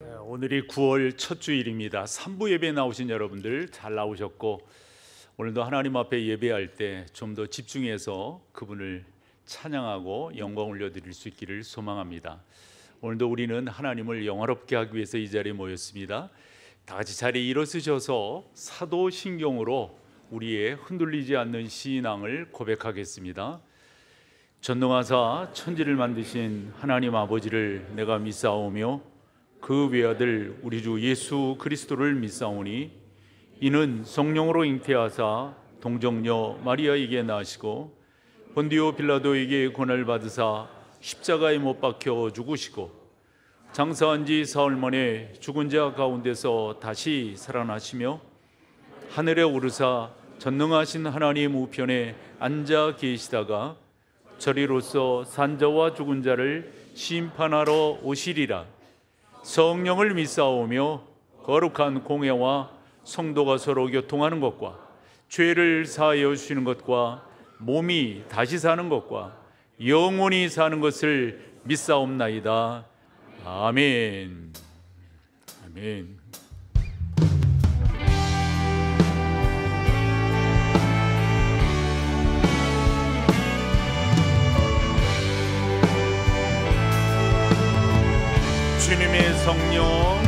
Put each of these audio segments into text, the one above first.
오늘이 9월 첫 주일입니다. 3부 예배 나오신 여러분들 잘 나오셨고, 오늘도 하나님 앞에 예배할 때 좀 더 집중해서 그분을 찬양하고 영광 올려드릴 수 있기를 소망합니다. 오늘도 우리는 하나님을 영화롭게 하기 위해서 이 자리에 모였습니다. 다 같이 자리에 일어서셔서 사도신경으로 우리의 흔들리지 않는 신앙을 고백하겠습니다. 전능하사 천지를 만드신 하나님 아버지를 내가 믿사오며 그 외아들 우리 주 예수 그리스도를 믿사오니 이는 성령으로 잉태하사 동정녀 마리아에게 나시고 본디오 빌라도에게 고난을 받으사 십자가에 못 박혀 죽으시고 장사한 지 사흘 만에 죽은 자 가운데서 다시 살아나시며 하늘에 오르사 전능하신 하나님 우편에 앉아 계시다가 저리로서 산자와 죽은 자를 심판하러 오시리라. 성령을 믿사오며 거룩한 공회와 성도가 서로 교통하는 것과 죄를 사하여 주시는 것과 몸이 다시 사는 것과 영원히 사는 것을 믿사옵나이다. 아멘. 아멘. 주님의 성령,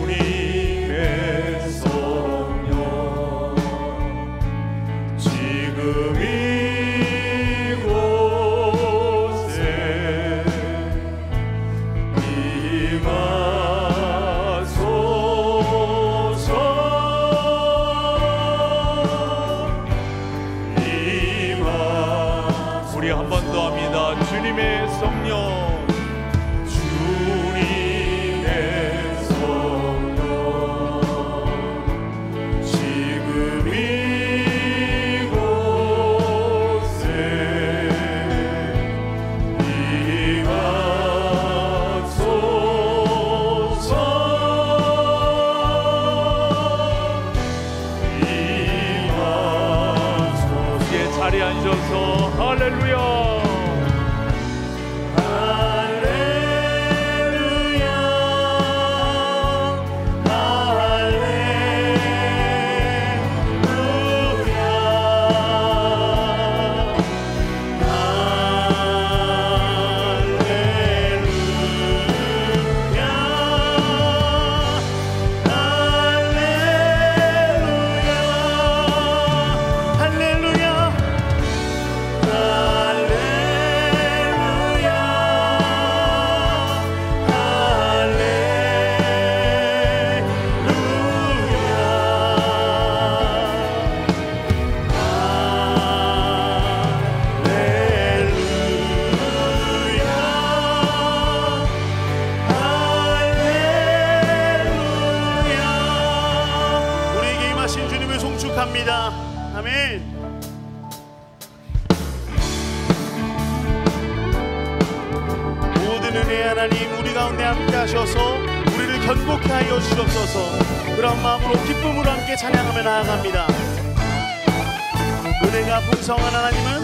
주님의 성령, 지금 이곳에 임하소서. 우리 한 번 더 합니다. 주님의 성령, 자리에 앉아서 할렐루야. 아멘. 모든 은혜의 하나님, 우리 가운데 함께 하셔서 우리를 견고케 하여 주옵소서. 그런 마음으로 기쁨으로 함께 찬양하며 나아갑니다. 은혜가 풍성한 하나님은,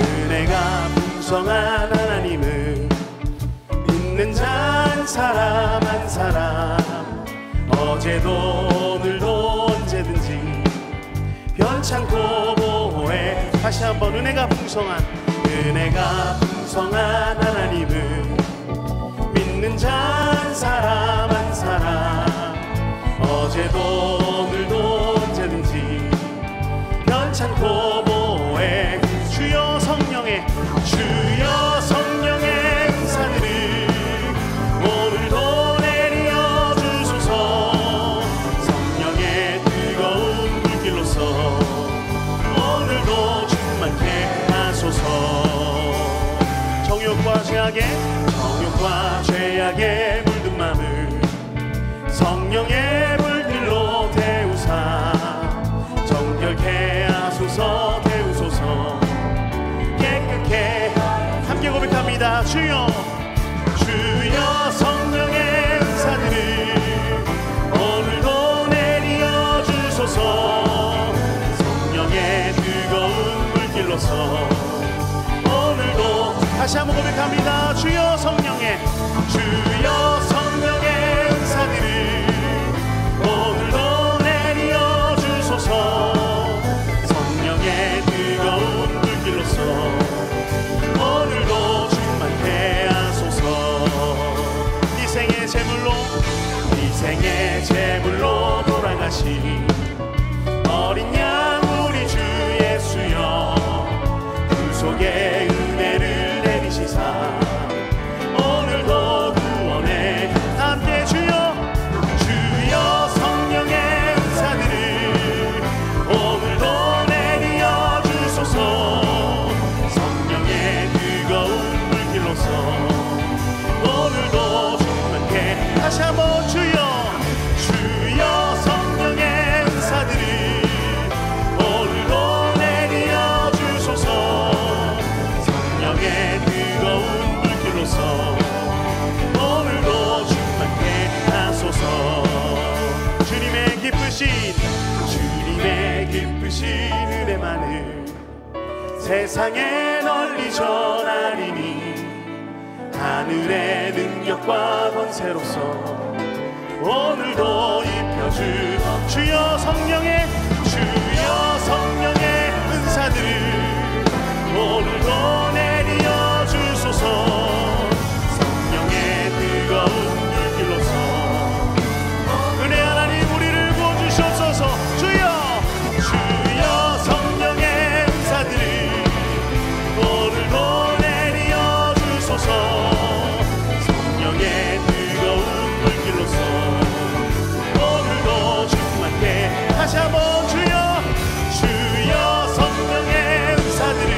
은혜가 풍성한 하나님은 있는 자 한 사람 한 사람, 어제도 오늘도 언제든지 변창고 보호해. 다시 한번 은혜가 풍성한 하나님은 믿는 자 한 사람 한 사람, 어제도 오늘도 언제든지 변창고 보호해. 주여 성령의 은사들을 오늘도 내려 주소서. 성령의 뜨거운 불길로서 오늘도 충만케 하소서. 정욕과 죄악에 물든 맘을 성령의 불길로 태우사 정결케 하소서. 태우소서. 깨끗게 함께 고백합니다. 주여 성령의 은사들을 오늘도 내려 주소서. 성령의 뜨거운 불길로서 오늘도 다시 한번 고백합니다. 주여 성령의 주여 성령의 은사들을 오늘도 내려 주소서. 성령의 뜨거운 불길로서 오늘도 충만케 하소서. 네 생의 제물로 네 생의 제물로 돌아가신 어린 양 우리 주 예수여, 구속의 은혜를 내리시사 오늘도 구원에 함께 주여 주여 성령의 은사들을 오늘도 내려 주소서. 성령의 뜨거운 불길로서 오늘도 충만케 다시 한번 주여 주여 성령의 은사들을 오늘도 내려 주소서. 성령의 뜨거운 불길로서 오늘도 충만케 하소서. 주님의 기쁘신 은혜만을 세상에 널리 전하리니 하늘의 능력과 권세로서 오늘도 입혀주 주여 성령의 은사들을 오늘도 내려 주소서. 성령의 뜨거운 불길로서 은혜 하나님 우리를 부어주시옵소서. 주여 성령의 은사들을 오늘도 내려 주소서. 성령의 뜨거운 불길로서 오늘도 충만케 다시 한번 주여 성령의 은사들을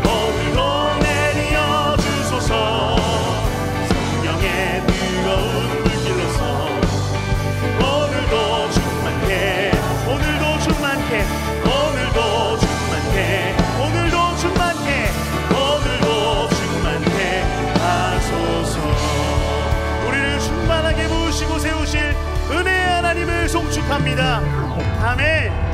오늘도 내려 주소서. 성령의 뜨거운 불길로서 오늘도 충만케 오늘도 충만케 오늘도 충만케 오늘도 충만케 오늘도 충만케 하소서. 우리를 충만하게 부으시고 세우실 은혜의 하나님을 송축합니다. 아멘.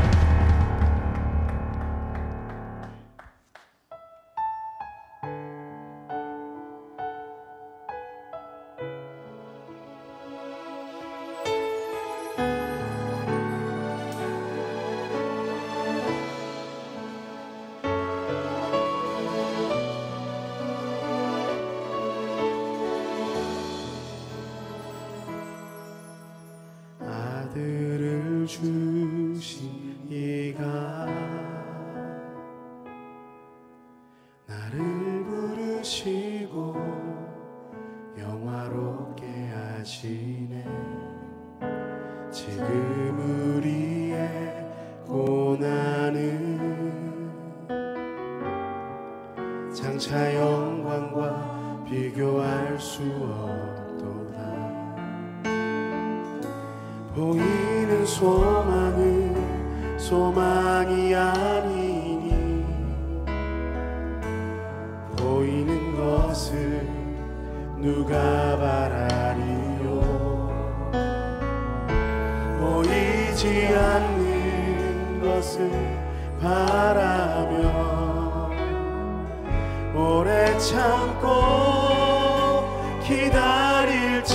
아들을 주신 이가 나를 부르시고 영화롭게 하시네. 지금 우리의 고난은 장차 영광과 비교할 수 없도다. 보이는 소망은 소망이 아니니 보이는 것을 누가 바라리요. 보이지 않는 것을 바라며 오래 참고 기다릴지라.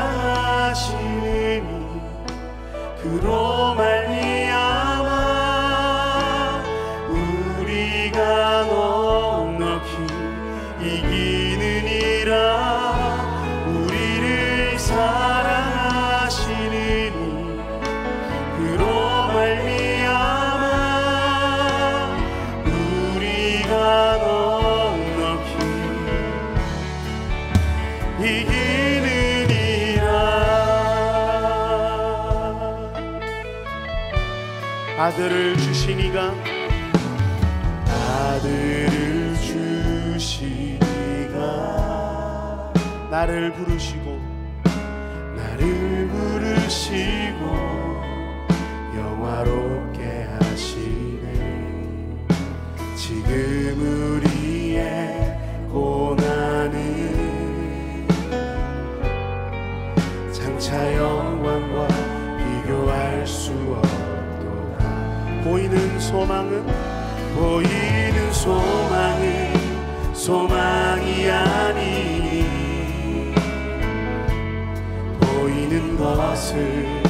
사랑하시니 그로 말미암아 우리가 넉넉히 이기느니라. 우리를 사랑하시니 그로 말미암아 우리가 넉넉히 이기느니라. 아들을 주시니가 나를 부르시고 영화롭게 하시네. 지금 우리의 고난은 장차 영광과 비교할 수 없도다. 보이는 소망은 소망은 소망이 아니니 보이는 것을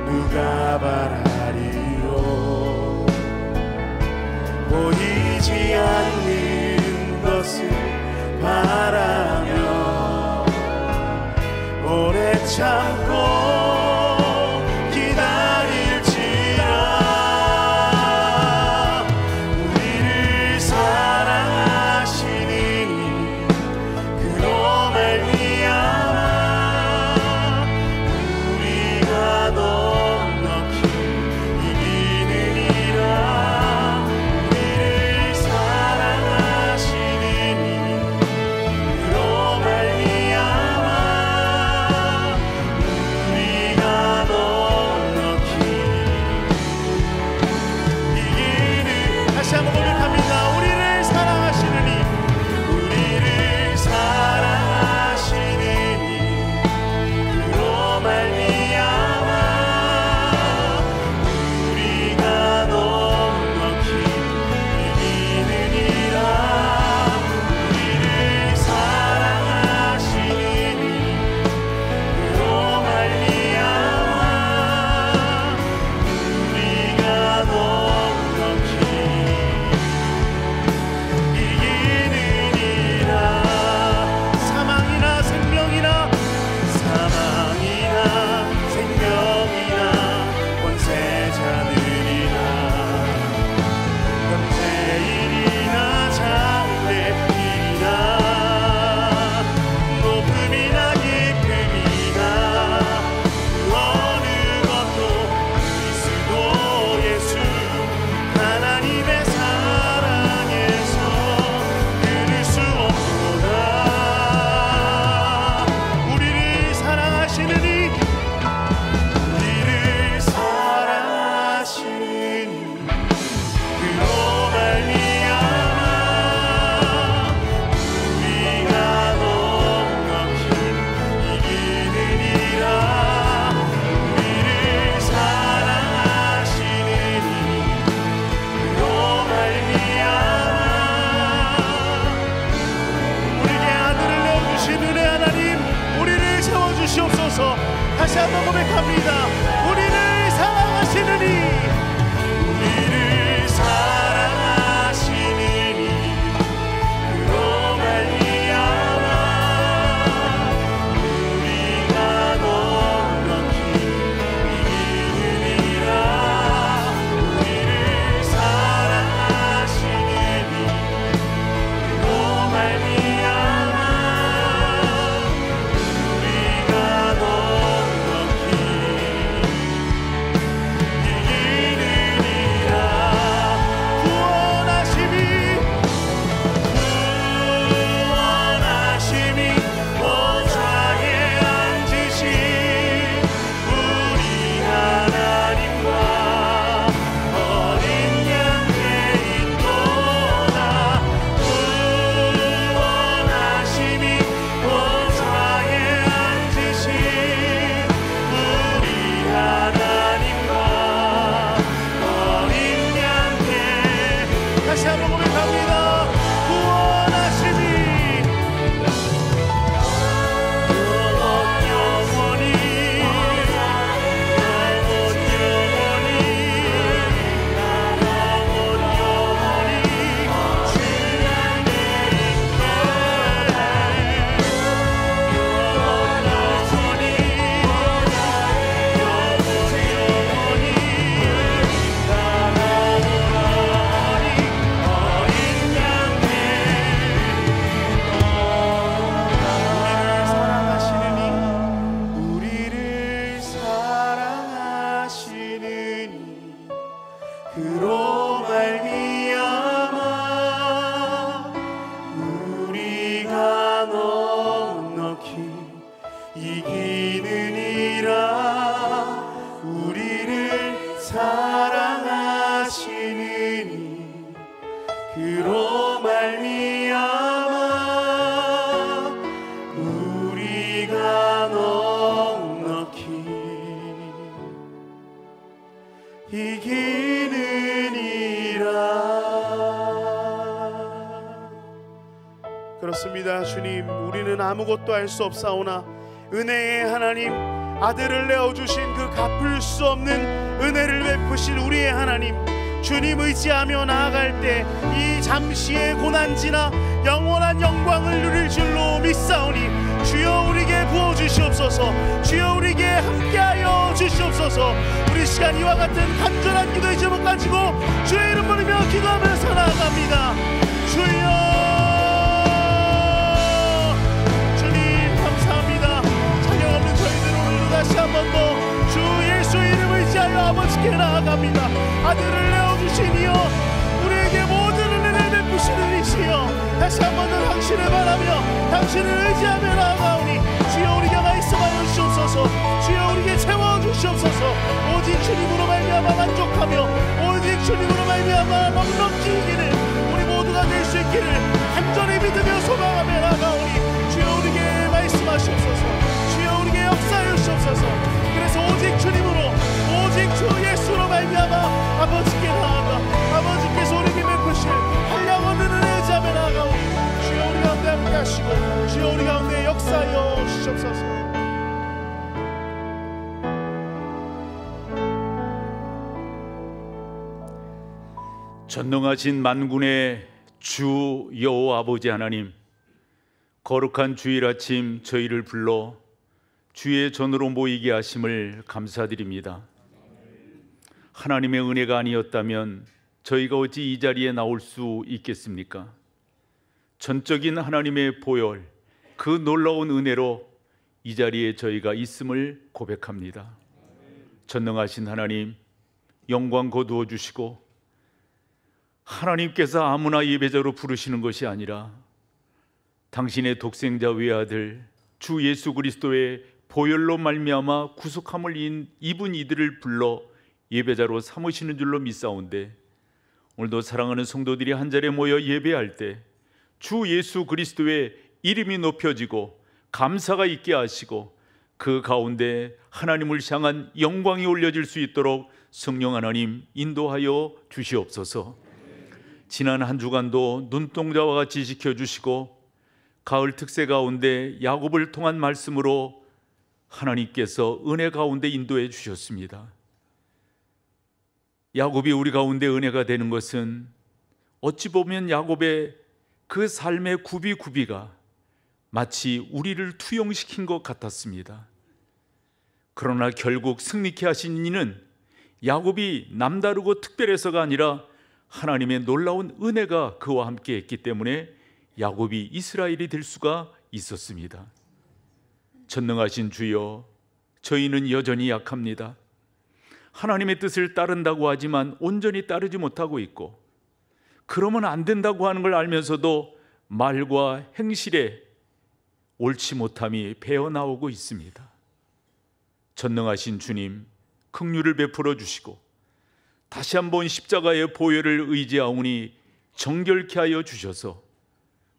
누가 바라리요. 보이지 않는 것을 바라며 오래 참고 다시 한번 고백합니다. 우리를 사랑하시느니 우리를 사랑하시느니 그로 말미암아 우리가 넉넉히 이기느니라. 우리를 사랑하시느니 그로 말미암아 우리가 넉넉히 이기느니라. 그렇습니다. 주님, 우리는 아무것도 할 수 없사오나 은혜의 하나님, 아들을 내어주신 그 갚을 수 없는 은혜를 베푸신 우리의 하나님, 주님 의지하며 나아갈 때 이 잠시의 고난지나 영원한 영광을 누릴 줄로 믿사오니 주여 우리에게 부어주시옵소서. 주여 우리에게 함께하여 주시옵소서. 우리 시간 이와 같은 간절한 기도의 제목 가지고 주의 이름 부르며 기도하면서 나아갑니다. 주여, 주님 감사합니다. 자녀 없는 저희들 오늘도 다시 한 번 더 주 예수의 이름을 의지하여 아버지께 나아갑니다. 아들을 내어주시니여 우리에게 모든 은혜를 베푸시는 이시여, 다시 한 번 더 당신을 바라며 당신을 의지하며 나아가오니 주여 우리가 말씀하여 주시옵소서. 주여 우리에게 채워주시옵소서. 오직 주님으로 말미암아 만족하며 오직 주님으로 말미암아 넉넉히 이기는 우리 모두가 될 수 있기를 간절히 믿으며 소망하며 나아가오니 주여 우리에게 말씀하시옵소서. 주여 우리에게 역사하여 주시옵소서. 그래서 오직 주님으로 오직 주 예수로 말미암아 아버지께 나아가 아버지께서 우리에게 베푸실 한량없는 은혜의 자매 나아가오니 주여 우리 가운데 함께 하시고 주여 우리 가운데 역사하여 주시옵소서. 전능하신 만군의 주 여호와 아버지 하나님, 거룩한 주일 아침 저희를 불러 주의 전으로 모이게 하심을 감사드립니다. 하나님의 은혜가 아니었다면 저희가 어찌 이 자리에 나올 수 있겠습니까? 전적인 하나님의 보혈, 그 놀라운 은혜로 이 자리에 저희가 있음을 고백합니다. 전능하신 하나님, 영광 거두어 주시고 하나님께서 아무나 예배자로 부르시는 것이 아니라 당신의 독생자 외아들 주 예수 그리스도의 보혈로 말미암아 구속함을 입은 이들을 불러 예배자로 삼으시는 줄로 믿사온데, 오늘도 사랑하는 성도들이 한자리에 모여 예배할 때 주 예수 그리스도의 이름이 높여지고 감사가 있게 하시고 그 가운데 하나님을 향한 영광이 올려질 수 있도록 성령 하나님 인도하여 주시옵소서. 지난 한 주간도 눈동자와 같이 지켜주시고 가을 특세 가운데 야곱을 통한 말씀으로 하나님께서 은혜 가운데 인도해 주셨습니다. 야곱이 우리 가운데 은혜가 되는 것은 어찌 보면 야곱의 그 삶의 구비구비가 마치 우리를 투영시킨 것 같았습니다. 그러나 결국 승리케 하신 이는 야곱이 남다르고 특별해서가 아니라 하나님의 놀라운 은혜가 그와 함께 했기 때문에 야곱이 이스라엘이 될 수가 있었습니다. 전능하신 주여, 저희는 여전히 약합니다. 하나님의 뜻을 따른다고 하지만 온전히 따르지 못하고 있고, 그러면 안 된다고 하는 걸 알면서도 말과 행실에 옳지 못함이 배어나오고 있습니다. 전능하신 주님, 긍휼을 베풀어 주시고 다시 한번 십자가의 보혈을 의지하오니 정결케 하여 주셔서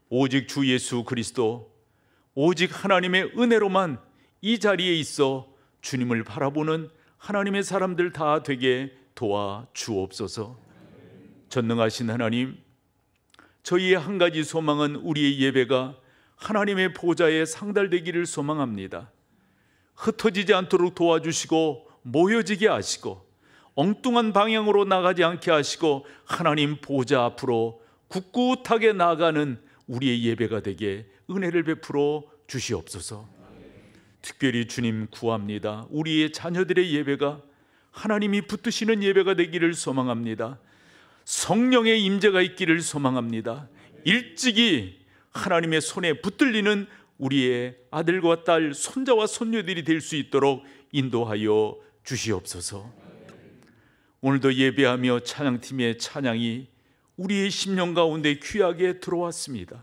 오직 주 예수 그리스도, 오직 하나님의 은혜로만 이 자리에 있어 주님을 바라보는 하나님의 사람들 다 되게 도와 주옵소서. 전능하신 하나님, 저희의 한 가지 소망은 우리의 예배가 하나님의 보좌에 상달되기를 소망합니다. 흩어지지 않도록 도와주시고 모여지게 하시고 엉뚱한 방향으로 나가지 않게 하시고 하나님 보좌 앞으로 굳굳하게 나아가는 우리의 예배가 되게 은혜를 베풀어 주시옵소서. 특별히 주님 구합니다. 우리의 자녀들의 예배가 하나님이 붙드시는 예배가 되기를 소망합니다. 성령의 임재가 있기를 소망합니다. 일찍이 하나님의 손에 붙들리는 우리의 아들과 딸, 손자와 손녀들이 될 수 있도록 인도하여 주시옵소서. 오늘도 예배하며 찬양팀의 찬양이 우리의 심령 가운데 귀하게 들어왔습니다.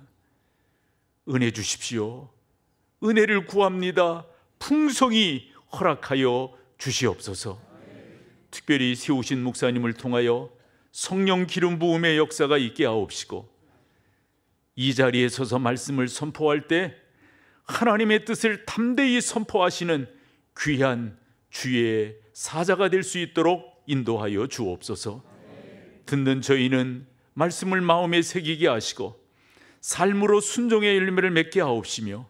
은혜 주십시오. 은혜를 구합니다. 풍성히 허락하여 주시옵소서. 특별히 세우신 목사님을 통하여 성령 기름 부음의 역사가 있게 하옵시고, 이 자리에 서서 말씀을 선포할 때 하나님의 뜻을 담대히 선포하시는 귀한 주의 사자가 될 수 있도록 인도하여 주옵소서. 듣는 저희는 말씀을 마음에 새기게 하시고 삶으로 순종의 열매를 맺게 하옵시며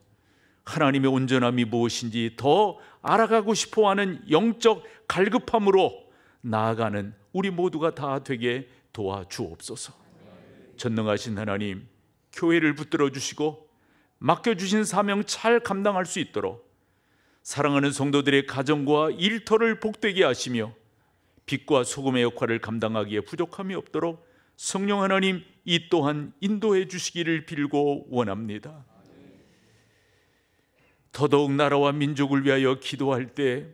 하나님의 온전함이 무엇인지 더 알아가고 싶어하는 영적 갈급함으로 나아가는 우리 모두가 다 되게 도와주옵소서. 전능하신 하나님, 교회를 붙들어 주시고 맡겨주신 사명 잘 감당할 수 있도록 사랑하는 성도들의 가정과 일터를 복되게 하시며 빛과 소금의 역할을 감당하기에 부족함이 없도록 성령 하나님 이 또한 인도해 주시기를 빌고 원합니다. 더더욱 나라와 민족을 위하여 기도할 때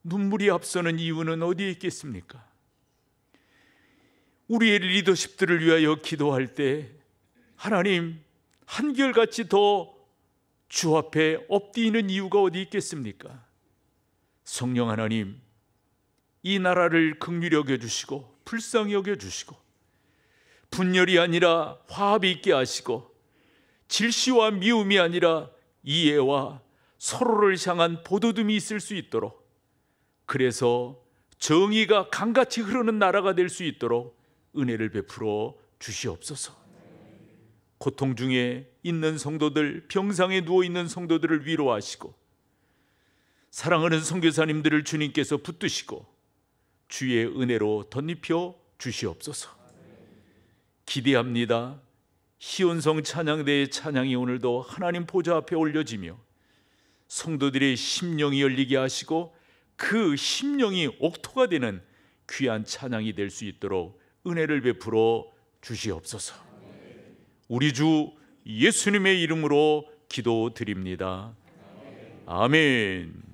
눈물이 앞서는 이유는 어디에 있겠습니까? 우리의 리더십들을 위하여 기도할 때 하나님 한결같이 더 주 앞에 엎드리는 이유가 어디 있겠습니까? 성령 하나님, 이 나라를 긍휼히 여겨주시고 불쌍히 여겨주시고 분열이 아니라 화합이 있게 하시고 질시와 미움이 아니라 이해와 서로를 향한 보도듬이 있을 수 있도록, 그래서 정의가 강같이 흐르는 나라가 될 수 있도록 은혜를 베풀어 주시옵소서. 고통 중에 있는 성도들, 병상에 누워있는 성도들을 위로하시고 사랑하는 선교사님들을 주님께서 붙드시고 주의 은혜로 덧입혀 주시옵소서. 기대합니다. 희온성 찬양대의 찬양이 오늘도 하나님 보좌 앞에 올려지며 성도들의 심령이 열리게 하시고 그 심령이 옥토가 되는 귀한 찬양이 될 수 있도록 은혜를 베풀어 주시옵소서. 우리 주 예수님의 이름으로 기도드립니다. 아멘.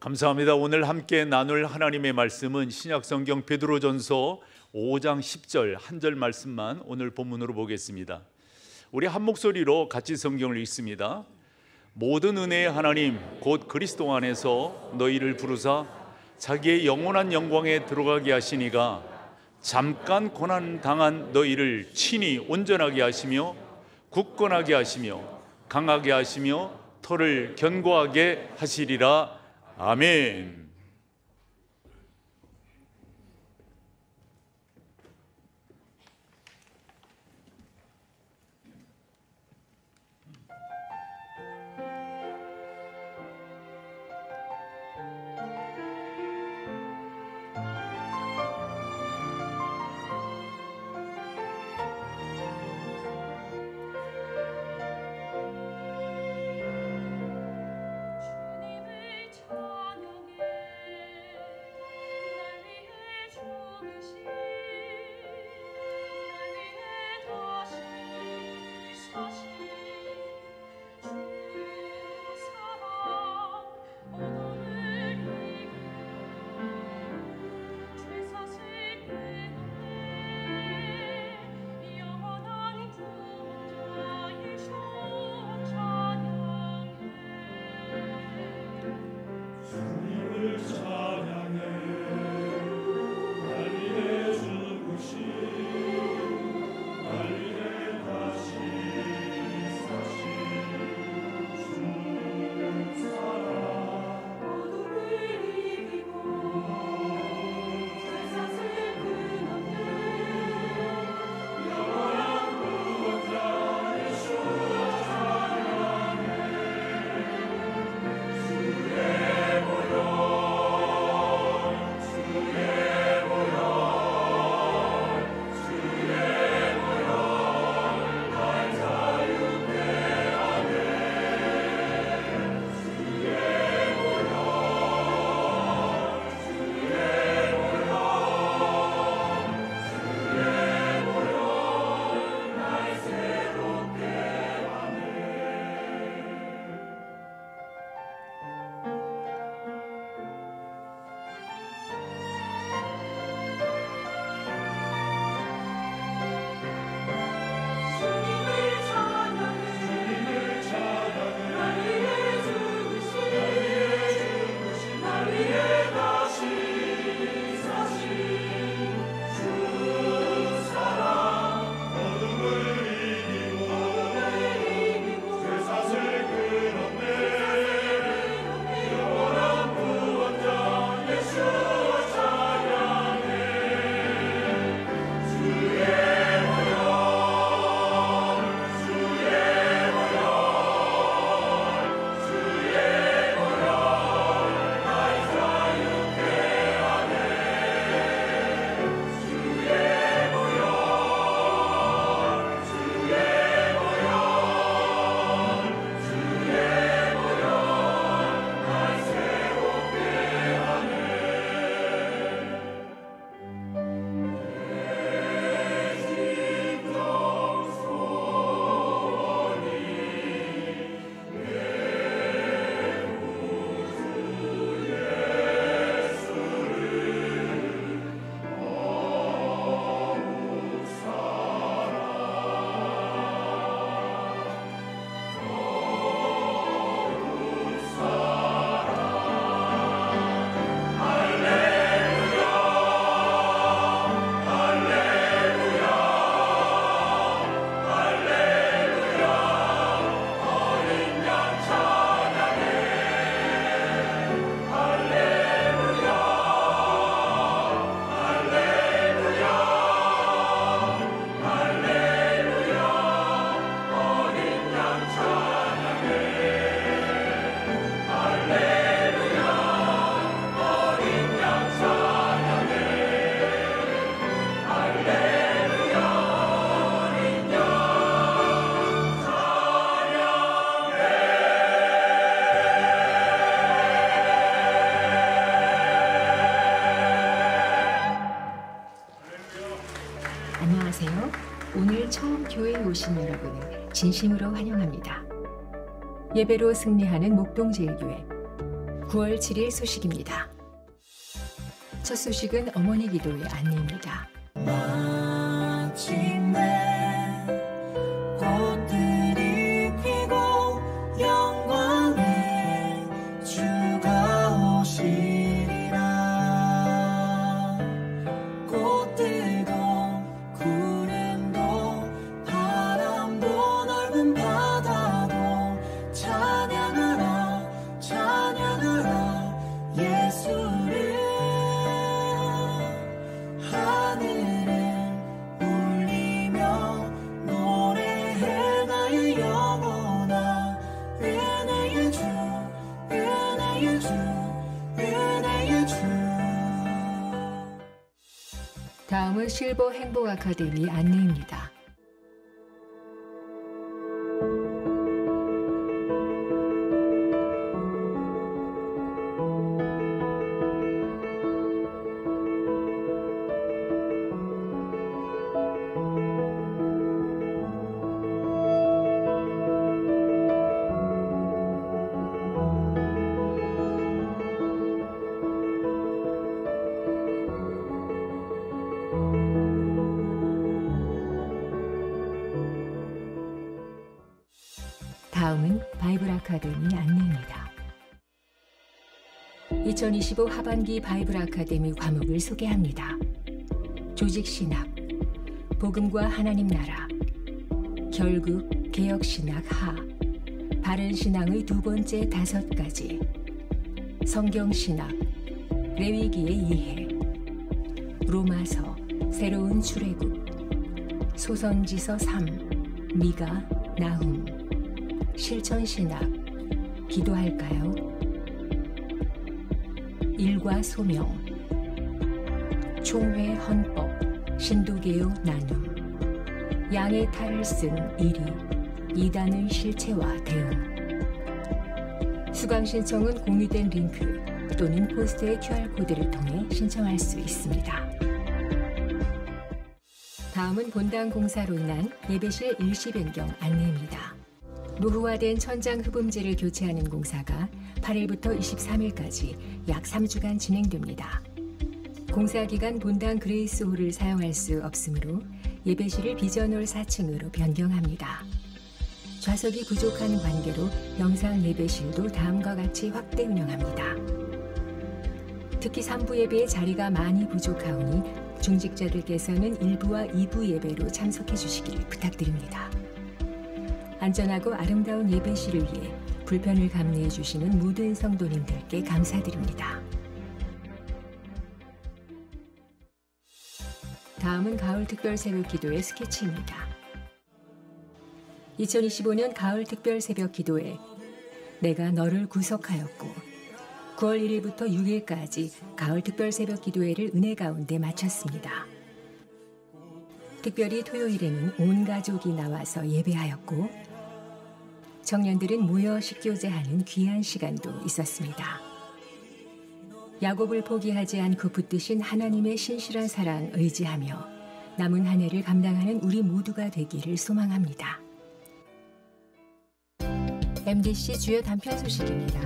감사합니다. 오늘 함께 나눌 하나님의 말씀은 신약성경 베드로전서 5장 10절 한 절 말씀만 오늘 본문으로 보겠습니다. 우리 한 목소리로 같이 성경을 읽습니다. 모든 은혜의 하나님 곧 그리스도 안에서 너희를 부르사 자기의 영원한 영광에 들어가게 하시니가 잠깐 고난 당한 너희를 친히 온전하게 하시며 굳건하게 하시며 강하게 하시며 터를 견고하게 하시리라. 아멘. 주님을 찬양해 안녕하세요. 오늘 처음 교회에 오신 여러분을 진심으로 환영합니다. 예배로 승리하는 목동제일교회 9월 7일 소식입니다. 첫 소식은 어머니 기도의 안내입니다. 마침내 꽃들이 피고 영광의 주가 오시리라. 꽃들도 구름도 바람도 넓은 바다도 찬양하라 찬양하라 예수를. 하늘은 울리며 노래해 나의 영혼아. 은혜의 주 은혜의 주 은혜의 주. 다음은 실버 행복 아카데미 안내입니다. 다음은 바이블 아카데미 안내입니다. 2025 하반기 바이블 아카데미 과목을 소개합니다. 조직신학, 복음과 하나님 나라, 결국 개혁신학 하, 바른신앙의 두 번째 5가지, 성경신학, 레위기의 이해, 로마서, 새로운 출애굽, 소선지서 3, 미가, 나훔, 실천신학, 기도할까요? 일과 소명, 총회 헌법, 신도개요 나눔, 양의 탈을 쓴 1위, 이단의 실체와 대응. 수강 신청은 공유된 링크 또는 포스트의 QR코드를 통해 신청할 수 있습니다. 다음은 본당 공사로 인한 예배실 일시 변경 안내입니다. 노후화된 천장 흡음재를 교체하는 공사가 8일부터 23일까지 약 3주간 진행됩니다. 공사 기간 본당 그레이스홀을 사용할 수 없으므로 예배실을 비전홀 4층으로 변경합니다. 좌석이 부족한 관계로 영상 예배실도 다음과 같이 확대 운영합니다. 특히 3부 예배의 자리가 많이 부족하오니 중직자들께서는 1부와 2부 예배로 참석해 주시길 부탁드립니다. 안전하고 아름다운 예배실을 위해 불편을 감내해 주시는 모든 성도님들께 감사드립니다. 다음은 가을 특별 새벽 기도의 스케치입니다. 2025년 가을 특별 새벽 기도에 내가 너를 구속하였고 9월 1일부터 6일까지 가을 특별 새벽 기도회를 은혜 가운데 마쳤습니다. 특별히 토요일에는 온 가족이 나와서 예배하였고 청년들은 모여 식교제하는 귀한 시간도 있었습니다. 야곱을 포기하지 않고 붙드신 하나님의 신실한 사랑 의지하며 남은 한 해를 감당하는 우리 모두가 되기를 소망합니다. MDC 주요 단편 소식입니다.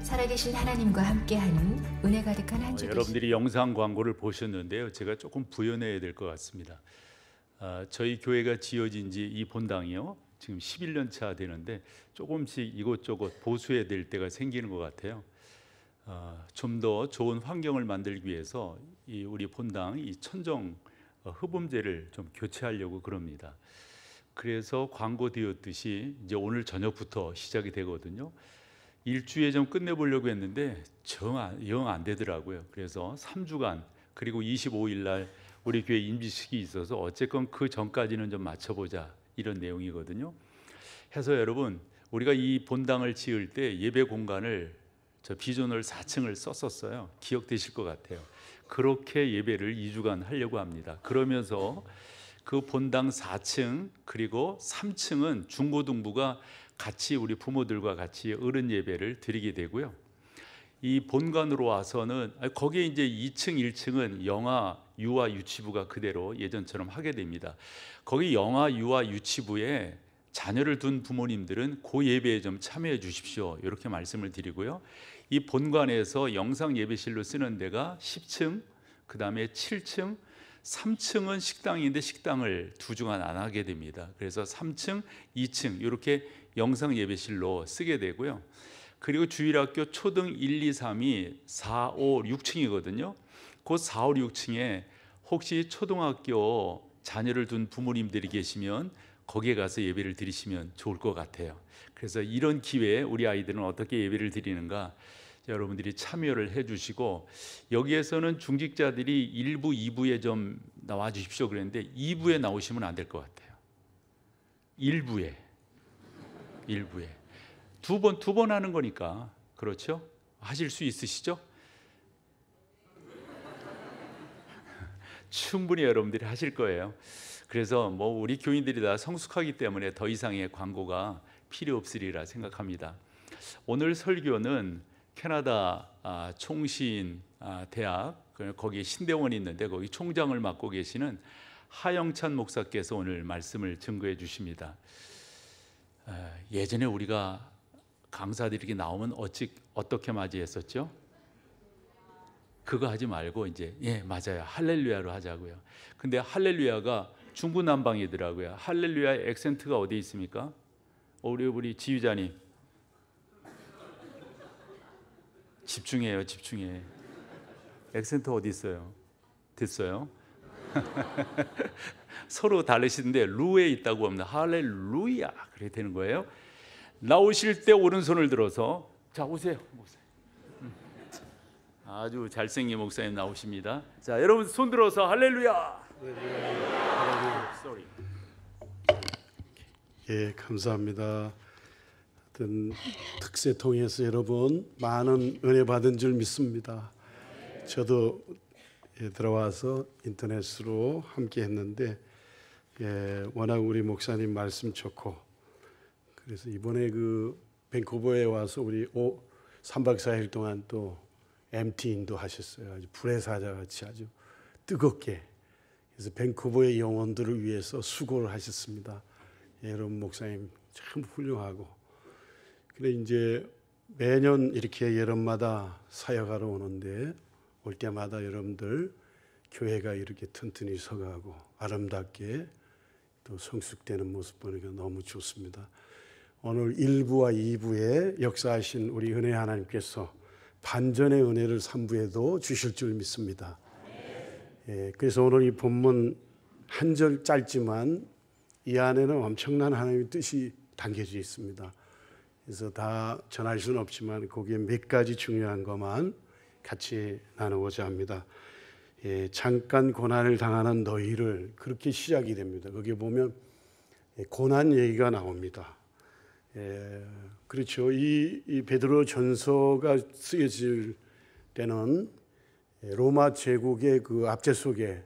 살아계신 하나님과 함께하는 은혜 가득한 한 주 되시길. 여러분들이 영상 광고를 보셨는데요. 제가 조금 부연해야 될 것 같습니다. 저희 교회가 지어진 지 이 본당이요. 지금 11년 차 되는데 조금씩 이곳저곳 보수해야 될 때가 생기는 것 같아요. 좀 더 좋은 환경을 만들기 위해서 우리 본당 이 천정 흡음재를 좀 교체하려고 그럽니다. 그래서 광고되었듯이 이제 오늘 저녁부터 시작이 되거든요. 일주에 좀 끝내보려고 했는데 영 안 되더라고요. 그래서 3주간 그리고 25일 날 우리 교회 임직식이 있어서 어쨌건 그 전까지는 좀 맞춰보자 이런 내용이거든요. 해서 여러분 우리가 이 본당을 지을 때 예배 공간을 저 비전홀 4층을 썼었어요. 기억되실 것 같아요. 그렇게 예배를 2주간 하려고 합니다. 그러면서 그 본당 4층 그리고 3층은 중고등부가 같이 우리 부모들과 같이 어른 예배를 드리게 되고요. 이 본관으로 와서는 거기에 이제 2층, 1층은 영아, 유아, 유치부가 그대로 예전처럼 하게 됩니다. 거기 영아, 유아, 유치부에 자녀를 둔 부모님들은 그 예배에 좀 참여해 주십시오. 이렇게 말씀을 드리고요. 이 본관에서 영상 예배실로 쓰는 데가 10층, 그 다음에 7층, 3층은 식당인데 식당을 2주간 안 하게 됩니다. 그래서 3층, 2층 이렇게 영상 예배실로 쓰게 되고요. 그리고 주일학교 초등 1, 2, 3이 4, 5, 6층이거든요. 그 4, 5, 6층에 혹시 초등학교 자녀를 둔 부모님들이 계시면 거기에 가서 예배를 드리시면 좋을 것 같아요. 그래서 이런 기회에 우리 아이들은 어떻게 예배를 드리는가 여러분들이 참여를 해주시고, 여기에서는 중직자들이 1부, 2부에 좀 나와 주십시오 그랬는데 2부에 나오시면 안 될 것 같아요. 1부에 두 번 하는 거니까. 그렇죠? 하실 수 있으시죠? 충분히 여러분들이 하실 거예요. 그래서 뭐 우리 교인들이 다 성숙하기 때문에 더 이상의 광고가 필요 없으리라 생각합니다. 오늘 설교는 캐나다 총신 대학, 거기 신대원이 있는데 거기 총장을 맡고 계시는 하영찬 목사께서 오늘 말씀을 증거해 주십니다. 예전에 우리가 강사들이 이렇게 나오면 어떻게 맞이했었죠? 그거 하지 말고 이제 맞아요, 할렐루야로 하자고요. 근데 할렐루야가 중구난방이더라고요. 할렐루야 액센트가 어디 있습니까? 우리 지휘자님 집중해요. 액센트 어디 있어요? 됐어요? 서로 다르시는데 루에 있다고 합니다. 할렐루야 그렇게 되는 거예요. 나오실 때 오른손을 들어서 자 오세요. 아주 잘생긴 목사님 나오십니다. 자 여러분 손 들어서 할렐루야. 예, 감사합니다. 하여튼 특세 통해서 여러분 많은 은혜 받은 줄 믿습니다. 저도 들어와서 인터넷으로 함께 했는데 워낙 우리 목사님 말씀 좋고, 그래서 이번에 그 밴쿠버에 와서 우리 3박 4일 동안 또 MT 인도하셨어요. 아주 불의 사자같이 아주 뜨겁게. 그래서 밴쿠버의 영혼들을 위해서 수고를 하셨습니다. 여러분 목사님 참 훌륭하고. 그래 이제 매년 이렇게 여름마다 사역하러 오는데 올 때마다 여러분들 교회가 이렇게 튼튼히 서가고 아름답게 또 성숙되는 모습 보니까 너무 좋습니다. 오늘 1부와 2부에 역사하신 우리 은혜 하나님께서 반전의 은혜를 3부에도 주실 줄 믿습니다. 그래서 오늘 이 본문 한 절 짧지만 이 안에는 엄청난 하나님의 뜻이 담겨져 있습니다. 그래서 다 전할 수는 없지만 거기에 몇 가지 중요한 것만 같이 나누고자 합니다. 잠깐 고난을 당하는 너희를, 그렇게 시작이 됩니다. 거기에 보면 고난 얘기가 나옵니다. 그렇죠. 이 베드로 전서가 쓰여질 때는 로마 제국의 그 압제 속에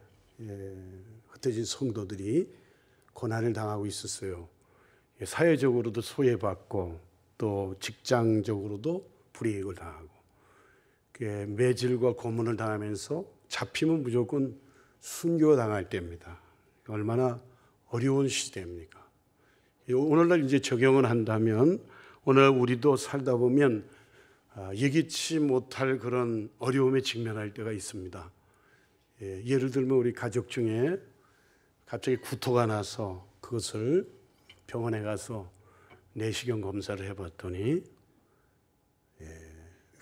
흩어진 성도들이 고난을 당하고 있었어요. 사회적으로도 소외받고 또 직장적으로도 불이익을 당하고 매질과 고문을 당하면서 잡히면 무조건 순교당할 때입니다. 얼마나 어려운 시대입니까? 오늘날 이제 적용을 한다면 오늘 우리도 살다 보면 예기치 못할 그런 어려움에 직면할 때가 있습니다. 예를 들면 우리 가족 중에 갑자기 구토가 나서 그것을 병원에 가서 내시경 검사를 해봤더니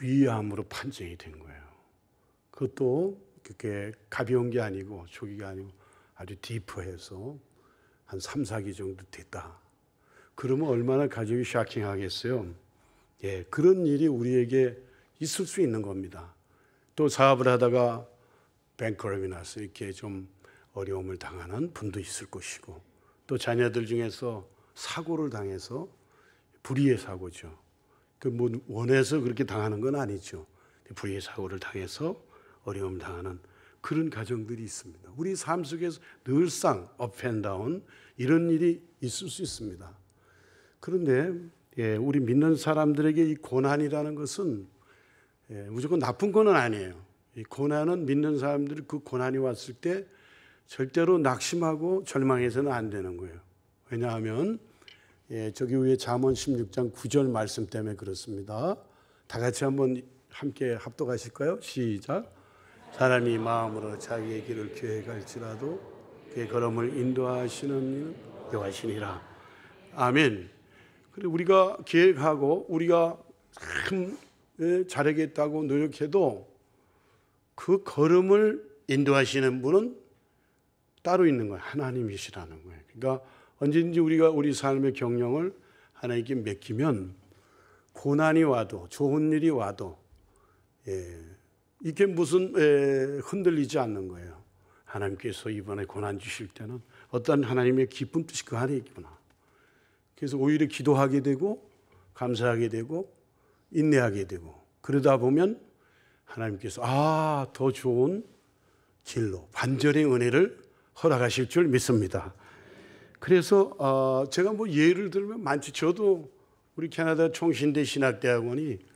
위암으로 판정이 된 거예요. 그것도 그렇게 가벼운 게 아니고 조기가 아니고 아주 디프해서 한 3, 4기 정도 됐다. 그러면 얼마나 가족이 샤킹하겠어요. 그런 일이 우리에게 있을 수 있는 겁니다. 또 사업을 하다가 뱅크럽이 나서 이렇게 좀 어려움을 당하는 분도 있을 것이고, 또 자녀들 중에서 사고를 당해서 불의의 사고죠. 그 뭐 원해서 그렇게 당하는 건 아니죠. 불의의 사고를 당해서 어려움을 당하는 그런 가정들이 있습니다. 우리 삶 속에서 늘상 업앤다운 이런 일이 있을 수 있습니다. 그런데 우리 믿는 사람들에게 이 고난이라는 것은 무조건 나쁜 건 아니에요. 이 고난은 믿는 사람들이 그 고난이 왔을 때 절대로 낙심하고 절망해서는 안 되는 거예요. 왜냐하면 저기 위에 잠언 16장 9절 말씀 때문에 그렇습니다. 다 같이 한번 함께 합독하실까요? 시작. 사람이 마음으로 자기의 길을 계획할지라도 그의 걸음을 인도하시는 여호와시니라. 아멘. 그리고 우리가 계획하고 우리가 참 잘하겠다고 노력해도 그 걸음을 인도하시는 분은 따로 있는 거예요. 하나님이시라는 거예요. 그러니까 언제든지 우리가 우리 삶의 경영을 하나님께 맡기면 고난이 와도 좋은 일이 와도 이게 무슨 흔들리지 않는 거예요. 하나님께서 이번에 고난 주실 때는 어떤 하나님의 기쁜 뜻이 그 안에 있구나. 그래서 오히려 기도하게 되고 감사하게 되고 인내하게 되고 그러다 보면 하나님께서 더 좋은 길로 반전의 은혜를 허락하실 줄 믿습니다. 그래서 제가 뭐 예를 들면 많지. 저도 우리 캐나다 총신대 신학대학원이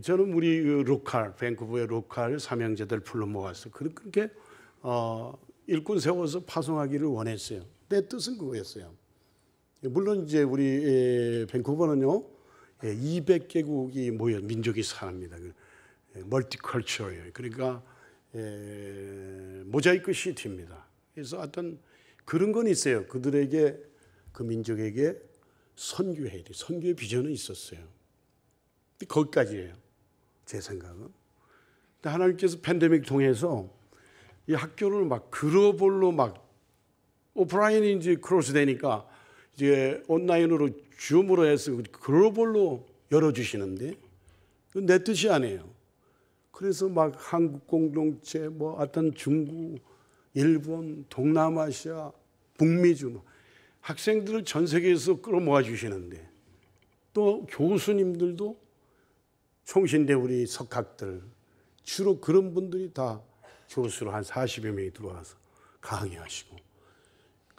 저는 우리 로컬 밴쿠버의 로컬 삼형제들 불러 모아서 그렇게 일꾼 세워서 파송하기를 원했어요. 내 뜻은 그거였어요. 물론 이제 우리 밴쿠버는요 200개국이 모여 민족이 삽니다. 멀티컬처예요. 그러니까 모자이크 시티입니다. 그래서 어떤 그런 건 있어요. 그들에게 그 민족에게 선교해야 돼. 선교의 비전은 있었어요. 거기까지예요. 제 생각은. 근데 하나님께서 팬데믹 통해서 이 학교를 막 글로벌로 막 오프라인이 이제 크로스 되니까 이제 온라인으로 줌으로 해서 글로벌로 열어주시는데 내 뜻이 아니에요. 그래서 막 한국 공동체, 뭐 어떤 중국, 일본, 동남아시아, 북미주 학생들을 전 세계에서 끌어모아 주시는데 또 교수님들도 총신대 우리 석학들 주로 그런 분들이 다 교수로 한 40여 명이 들어와서 강의하시고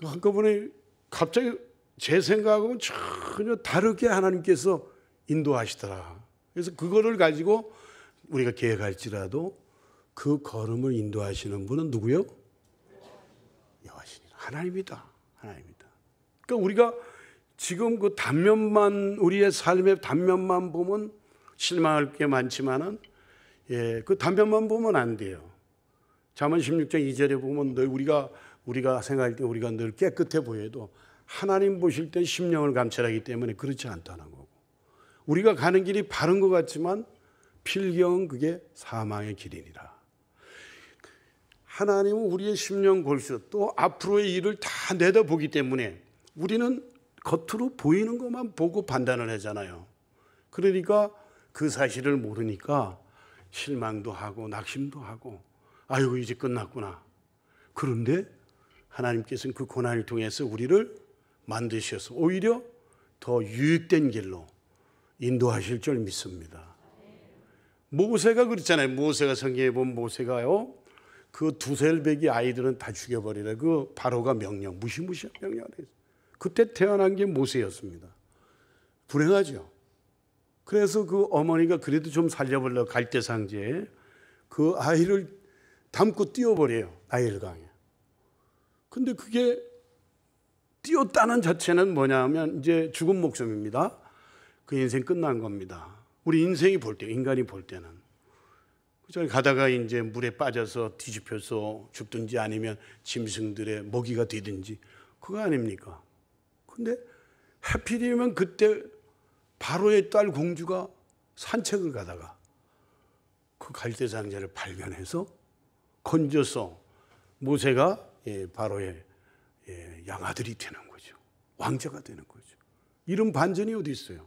한꺼번에 갑자기 제 생각하고는 전혀 다르게 하나님께서 인도하시더라. 그래서 그거를 가지고 우리가 계획할지라도 그 걸음을 인도하시는 분은 누구요? 여호와시니라. 하나님이다. 하나님이다. 그러니까 우리가 지금 그 단면만 우리의 삶의 단면만 보면 실망할 게 많지만은 그 단면만 보면 안 돼요. 잠언 16장 2절에 보면 늘 우리가 생각할 때 우리가 늘 깨끗해 보여도 하나님 보실 때 심령을 감찰하기 때문에 그렇지 않다는 거고 우리가 가는 길이 바른 것 같지만 필경은 그게 사망의 길이니라. 하나님은 우리의 심령 골수 또 앞으로의 일을 다 내다보기 때문에 우리는 겉으로 보이는 것만 보고 판단을 하잖아요. 그러니까 그 사실을 모르니까 실망도 하고 낙심도 하고 아이고 이제 끝났구나. 그런데 하나님께서는 그 고난을 통해서 우리를 만드셔서 오히려 더 유익된 길로 인도하실 줄 믿습니다. 모세가 그랬잖아요. 모세가 성경에 보면 모세가요. 그 두셀배기 아이들은 다 죽여버리라. 그 바로가 명령, 무시무시한 명령을 했어요. 그때 태어난 게 모세였습니다. 불행하죠. 그래서 그 어머니가 그래도 좀 살려보려고 갈대상제에 그 아이를 담고 띄워버려요. 나일강에. 근데 그게 띄웠다는 자체는 뭐냐면 이제 죽은 목숨입니다. 그 인생 끝난 겁니다. 우리 인생이 볼 때, 인간이 볼 때는. 그저 가다가 이제 물에 빠져서 뒤집혀서 죽든지 아니면 짐승들의 먹이가 되든지 그거 아닙니까? 근데 하필이면 그때 바로의 딸 공주가 산책을 가다가 그 갈대상자를 발견해서 건져서 모세가 바로의 양아들이 되는 거죠. 왕자가 되는 거죠. 이런 반전이 어디 있어요?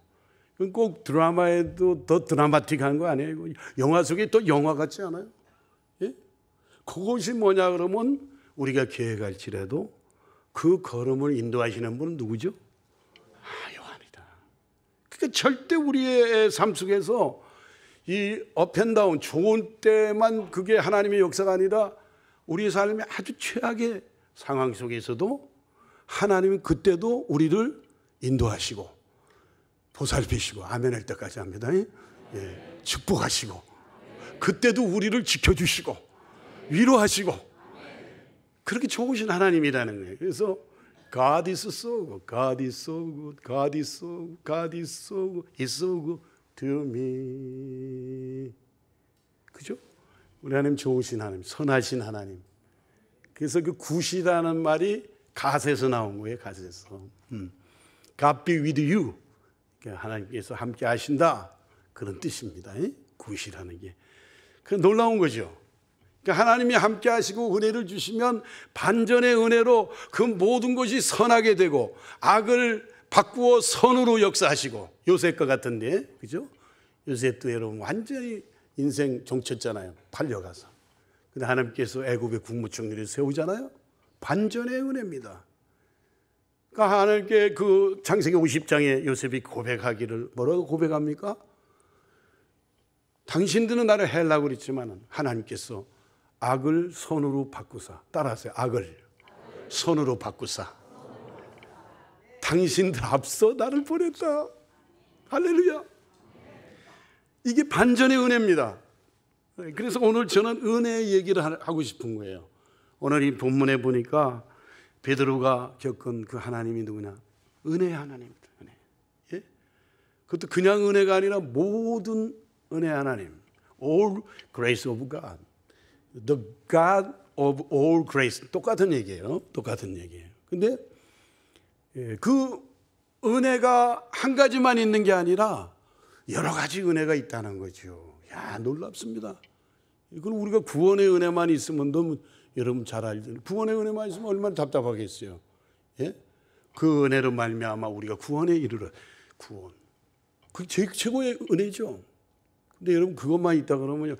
꼭 드라마에도 더 드라마틱한 거 아니에요? 영화 속에 또 영화 같지 않아요? 예? 그것이 뭐냐 그러면 우리가 계획할지라도 그 걸음을 인도하시는 분은 누구죠? 여호와입니다. 그러니까 절대 우리의 삶 속에서 이 업앤다운 좋은 때만 그게 하나님의 역사가 아니라 우리의 삶이 아주 최악의 상황 속에서도 하나님은 그때도 우리를 인도하시고 보살피시고 아멘 할 때까지 합니다. 예, 축복하시고 그때도 우리를 지켜주시고 위로하시고 그렇게 좋으신 하나님이라는 거예요. 그래서 God is so good, God is so good, God is so good, God is so good, He's so good to me. 그죠? 우리 하나님 좋으신 하나님, 선하신 하나님. 그래서 그 굿이라는 말이 갓에서 나온 거예요. 갓에서. God be with you. 하나님께서 함께 하신다. 그런 뜻입니다. 굿이라는 게. 그 놀라운 거죠. 그러니까 하나님이 함께 하시고 은혜를 주시면 반전의 은혜로 그 모든 것이 선하게 되고 악을 바꾸어 선으로 역사하시고 요셉과 같은데, 그죠? 요셉도 여러분 완전히 인생 종쳤잖아요. 팔려가서. 근데 하나님께서 애굽의 국무총리를 세우잖아요. 반전의 은혜입니다. 그러니까 하나님께 그 창세기 50장에 요셉이 고백하기를 뭐라고 고백합니까? 당신들은 나를 해하려고 그랬지만 하나님께서 악을 선으로 바꾸사. 따라하세요. 악을 선으로 바꾸사. 당신들 앞서 나를 보냈다. 할렐루야. 이게 반전의 은혜입니다. 그래서 오늘 저는 은혜 얘기를 하고 싶은 거예요. 오늘 이 본문에 보니까 베드로가 겪은 그 하나님이 누구냐? 은혜의 하나님입니다. 은혜. 예? 그것도 그냥 은혜가 아니라 모든 은혜 하나님. All grace of God. The God of all grace. 똑같은 얘기예요. 똑같은 얘기예요. 근데 그 은혜가 한 가지만 있는 게 아니라 여러 가지 은혜가 있다는 거죠. 야, 놀랍습니다. 이건 우리가 구원의 은혜만 있으면 너무 여러분 잘 알죠. 구원의 은혜만 있으면 얼마나 답답하겠어요. 예? 그 은혜로 말미암아 우리가 구원에 이르러 구원. 그 최고의 은혜죠. 근데 여러분 그것만 있다 그러면요.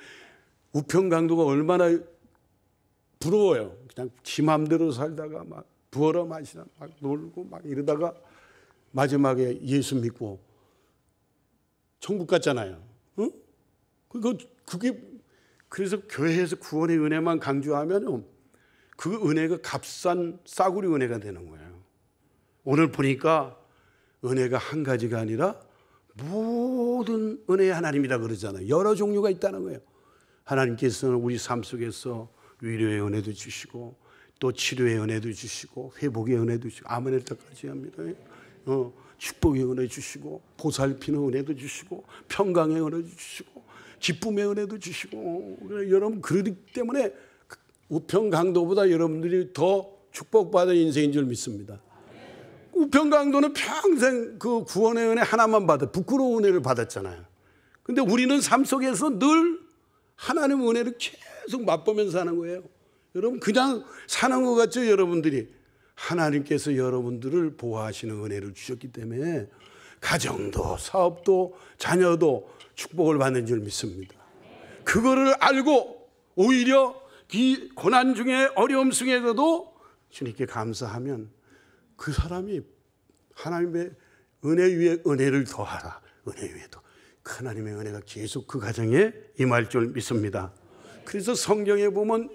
우편강도가 얼마나 부러워요. 그냥 지 맘대로 살다가 막 부어라 마시라 막 놀고 막 이러다가 마지막에 예수 믿고 천국 갔잖아요. 응? 그게 그래서 교회에서 구원의 은혜만 강조하면 그 은혜가 값싼 싸구리 은혜가 되는 거예요. 오늘 보니까 은혜가 한 가지가 아니라 모든 은혜의 하나님이라 그러잖아요. 여러 종류가 있다는 거예요. 하나님께서는 우리 삶 속에서 위로의 은혜도 주시고 또 치료의 은혜도 주시고 회복의 은혜도 주시고 아멘할 때까지 합니다. 축복의 은혜 주시고 보살피는 은혜도 주시고 평강의 은혜도 주시고 기쁨의 은혜도 주시고 여러분 그렇기 때문에 우편강도보다 여러분들이 더 축복받은 인생인 줄 믿습니다. 우편강도는 평생 그 구원의 은혜 하나만 받아 부끄러운 은혜를 받았잖아요. 근데 우리는 삶 속에서 늘 하나님의 은혜를 계속 맛보면서 사는 거예요. 여러분 그냥 사는 것 같죠? 여러분들이 하나님께서 여러분들을 보호하시는 은혜를 주셨기 때문에 가정도 사업도 자녀도 축복을 받는 줄 믿습니다. 그거를 알고 오히려 이 고난 중에 어려움 속에서도 주님께 감사하면 그 사람이 하나님의 은혜 위에 은혜를 더하라. 은혜 위에도 하나님의 은혜가 계속 그 가정에 임할 줄 믿습니다. 그래서 성경에 보면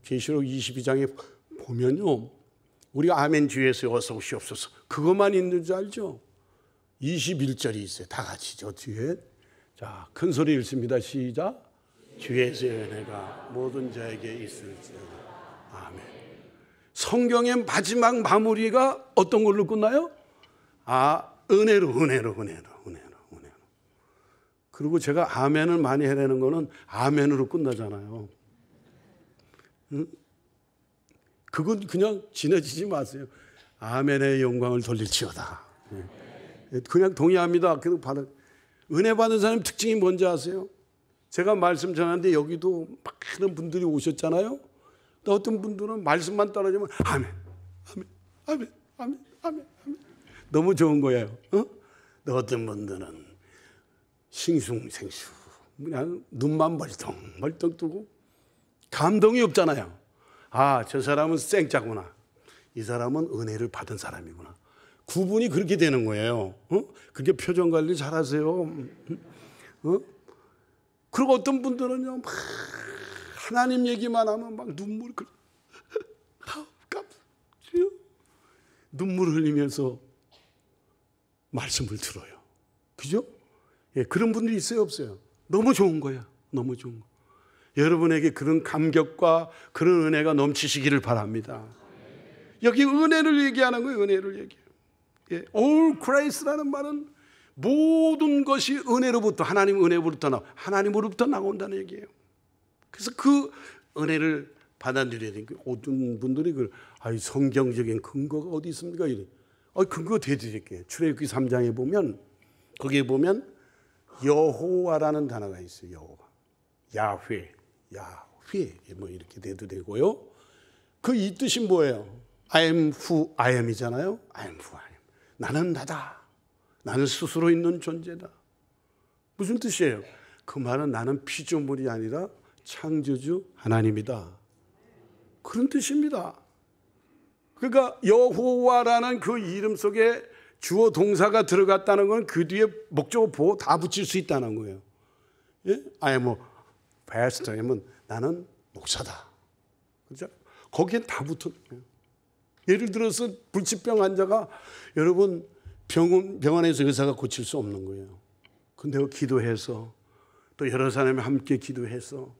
계시록 22장에 보면요, 우리가 아멘 주에서 어서 오시옵소서 그것만 있는 줄 알죠? 21절이 있어요. 다 같이 저 뒤에. 자, 큰 소리 읽습니다. 시작. 주에서의 은혜가 모든 자에게 있을지어다. 아멘. 성경의 마지막 마무리가 어떤 걸로 끝나요? 은혜로. 그리고 제가 아멘을 많이 해내는 거는 아멘으로 끝나잖아요. 응? 그건 그냥 지나치지 마세요. 아멘의 영광을 돌릴지어다. 그냥 동의합니다. 은혜 받은 사람 특징이 뭔지 아세요? 제가 말씀 전하는데 여기도 많은 분들이 오셨잖아요. 또 어떤 분들은 말씀만 떨어지면 아멘. 너무 좋은 거예요. 또 어떤 분들은 싱숭생숭 그냥 눈만 멀떡 뜨고 감동이 없잖아요. 저 사람은 생짜구나. 이 사람은 은혜를 받은 사람이구나. 구분이 그렇게 되는 거예요. 그렇게 표정 관리 잘하세요. 그리고 어떤 분들은요, 막 하나님 얘기만 하면 막 눈물이 눈물 흘리면서 말씀을 들어요. 그죠? 예, 그런 분들이 있어요, 없어요? 너무 좋은 거야. 너무 좋은 거. 여러분에게 그런 감격과 그런 은혜가 넘치시기를 바랍니다. 여기 은혜를 얘기하는 거예요. 은혜를 얘기해요. 예, all grace라는 말은 모든 것이 은혜로부터, 하나님 은혜로부터 하나님으로부터 나온다는 얘기예요. 그래서 그 은혜를 받아들여야 되니까 어떤 분들이 성경적인 근거가 어디 있습니까? 이래. 근거 대드릴게요. 출애굽기 3장에 보면 거기에 보면 여호와라는 단어가 있어요. 여호와, 야훼 뭐 이렇게 돼도 되고요. 그 이 뜻이 뭐예요? I am who I am이잖아요. I am who I am. 나는 나다. 나는 스스로 있는 존재다. 무슨 뜻이에요? 그 말은 나는 피조물이 아니라 창조주 하나님이다. 그런 뜻입니다. 그러니까 여호와라는 그 이름 속에 주어 동사가 들어갔다는 건 그 뒤에 목적어 보호 다 붙일 수 있다는 거예요. 예? 아니 뭐 pastor이면 나는 목사다. 그렇죠? 거기에 다 붙어. 예를 들어서 불치병 환자가 여러분 병원에서 의사가 고칠 수 없는 거예요. 근데 기도해서 또 여러 사람이 함께 기도해서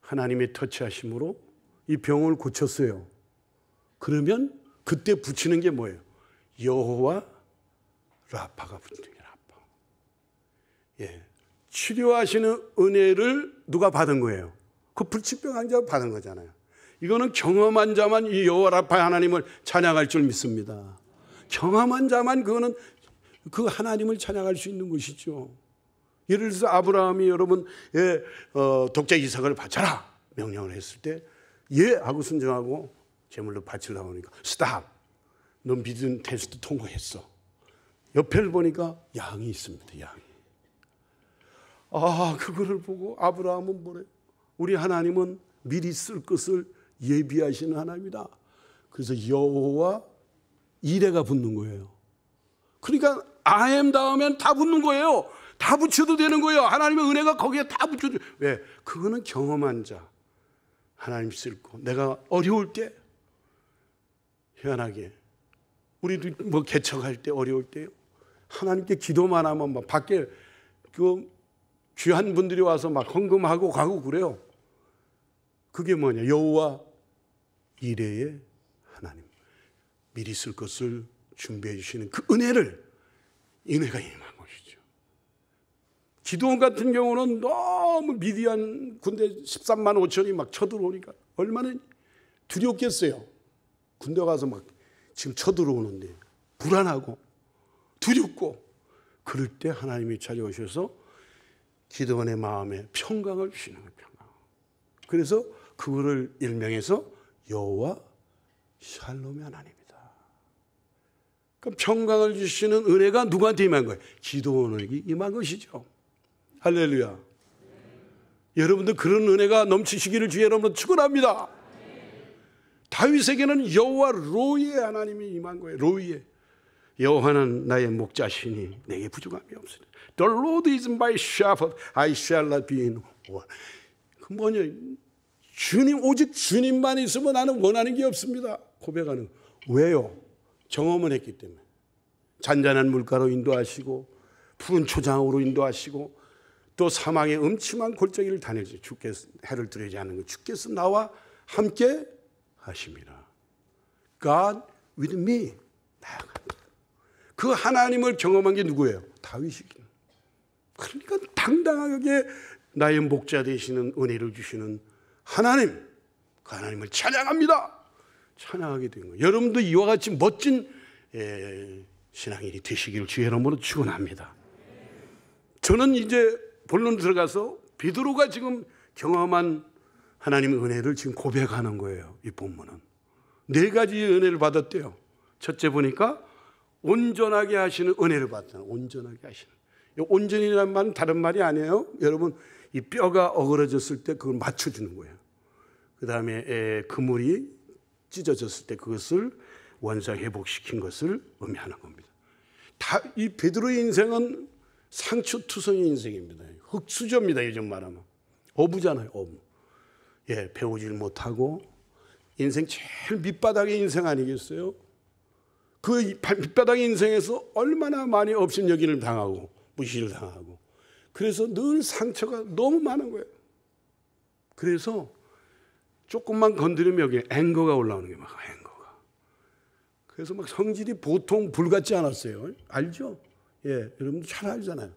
하나님의 터치하심으로 이 병을 고쳤어요. 그러면 그때 붙이는 게 뭐예요? 여호와 라파가 붙는 게 라파. 예, 치료하시는 은혜를 누가 받은 거예요? 그 불치병 환자가 받은 거잖아요. 이거는 경험한 자만 이 여호와 라파 하나님을 찬양할 줄 믿습니다. 경험한 자만 그거는 그 하나님을 찬양할 수 있는 것이죠. 예를 들어서 아브라함이 여러분 독자 이삭을 바쳐라 명령을 했을 때 예 하고 순종하고 제물로 바치려고 하니까 스탑. 넌 믿음 테스트 통과했어. 옆에를 보니까 양이 있습니다. 양이. 그거를 보고 아브라함은 뭐래? 우리 하나님은 미리 쓸 것을 예비하시는 하나님이다. 그래서 여호와 이레가 붙는 거예요. 그러니까 I am 다음엔 다 붙는 거예요. 다 붙여도 되는 거예요. 하나님의 은혜가 거기에 다 붙여도. 왜? 그거는 경험한 자. 하나님 쓸고 내가 어려울 때 희한하게 우리도 뭐 개척할 때 어려울 때요. 하나님께 기도만 하면 막 밖에 그 귀한 분들이 와서 막 헌금하고 가고 그래요. 그게 뭐냐? 여호와 이레의 하나님. 미리 쓸 것을 준비해 주시는 그 은혜가 임한 것이죠. 기도원 같은 경우는 너무 미디안 군대 13만 5천이 막 쳐들어오니까 얼마나 두렵겠어요. 군대 가서 막 지금 쳐들어오는데 불안하고 두렵고 그럴 때 하나님이 찾아오셔서 기도원의 마음에 평강을 주시는 거예요. 평강. 그래서 그거를 일명해서 여호와 샬롬의 하나님이다. 그럼 평강을 주시는 은혜가 누구한테 임한 거예요? 기도원에게 임한 것이죠. 할렐루야. 여러분들 그런 은혜가 넘치시기를 주의 이름으로 축원합니다. 다윗에게는 여호와 로이의 하나님이 임한 거예요. 로이의. 여호와는 나의 목자시니 내게 부족함이 없으니. The Lord is my shepherd, I shall not be in want. 그 뭐냐? 주님, 오직 주님만 있으면 나는 원하는 게 없습니다. 고백하는. 왜요? 경험을 했기 때문에. 잔잔한 물가로 인도하시고 푸른 초장으로 인도하시고 또 사망의 음침한 골짜기를 다니지. 주께서 해를 들이지 않는 것. 주께서 나와 함께 하심이라. God with me. 그 하나님을 경험한 게 누구예요? 다윗이긴. 그러니까 당당하게 나의 목자 되시는 은혜를 주시는 하나님, 그 하나님을 찬양합니다. 찬양하게 된 거예요. 여러분도 이와 같이 멋진 신앙인이 되시기를 주의 이름으로 축원합니다. 저는 이제 본론 들어가서 베드로가 지금 경험한 하나님의 은혜를 지금 고백하는 거예요. 이 본문은 4가지 은혜를 받았대요. 첫째 보니까 온전하게 하시는 은혜를 받았잖아요. 온전하게 하시는. 온전이라는 말은 다른 말이 아니에요. 여러분 이 뼈가 어그러졌을 때 그걸 맞춰주는 거예요. 그 다음에 그물이 찢어졌을 때 그것을 원상 회복시킨 것을 의미하는 겁니다. 이 베드로의 인생은 상처투성의 인생입니다. 흙수저입니다. 요즘 말하면 어부잖아요. 어부. 배우질 못하고 인생 제일 밑바닥의 인생 아니겠어요? 그 밑바닥의 인생에서 얼마나 많이 업신여기를 당하고 무시를 당하고 그래서 늘 상처가 너무 많은 거예요. 그래서 조금만 건드리면 여기 앵거가 올라오는 게 막 앵거가. 그래서 막 성질이 보통 불 같지 않았어요. 알죠? 여러분도 잘 알잖아요.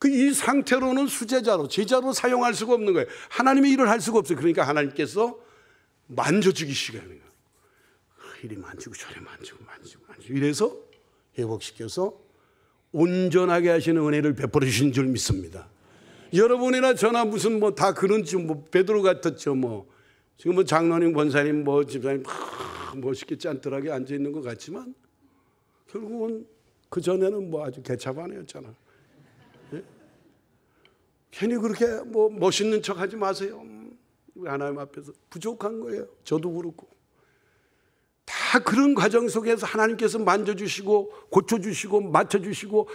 이 상태로는 수제자로 제자로 사용할 수가 없는 거예요. 하나님의 일을 할 수가 없어요. 그러니까 하나님께서 만져주기 시작하는 거예요. 이리 만지고 저리 만지고 이래서 회복시켜서 온전하게 하시는 은혜를 베풀어 주신 줄 믿습니다. 여러분이나 저나 무슨 다 그런지 베드로 같았죠. 지금 장로님, 권사님, 집사님 멋있게 짠뜰하게 앉아 있는 것 같지만 결국은 그 전에는 아주 개차반이었잖아. 괜히 그렇게 멋있는 척 하지 마세요. 하나님 앞에서 부족한 거예요. 저도 그렇고. 다 그런 과정 속에서 하나님께서 만져주시고 고쳐주시고 맞춰주시고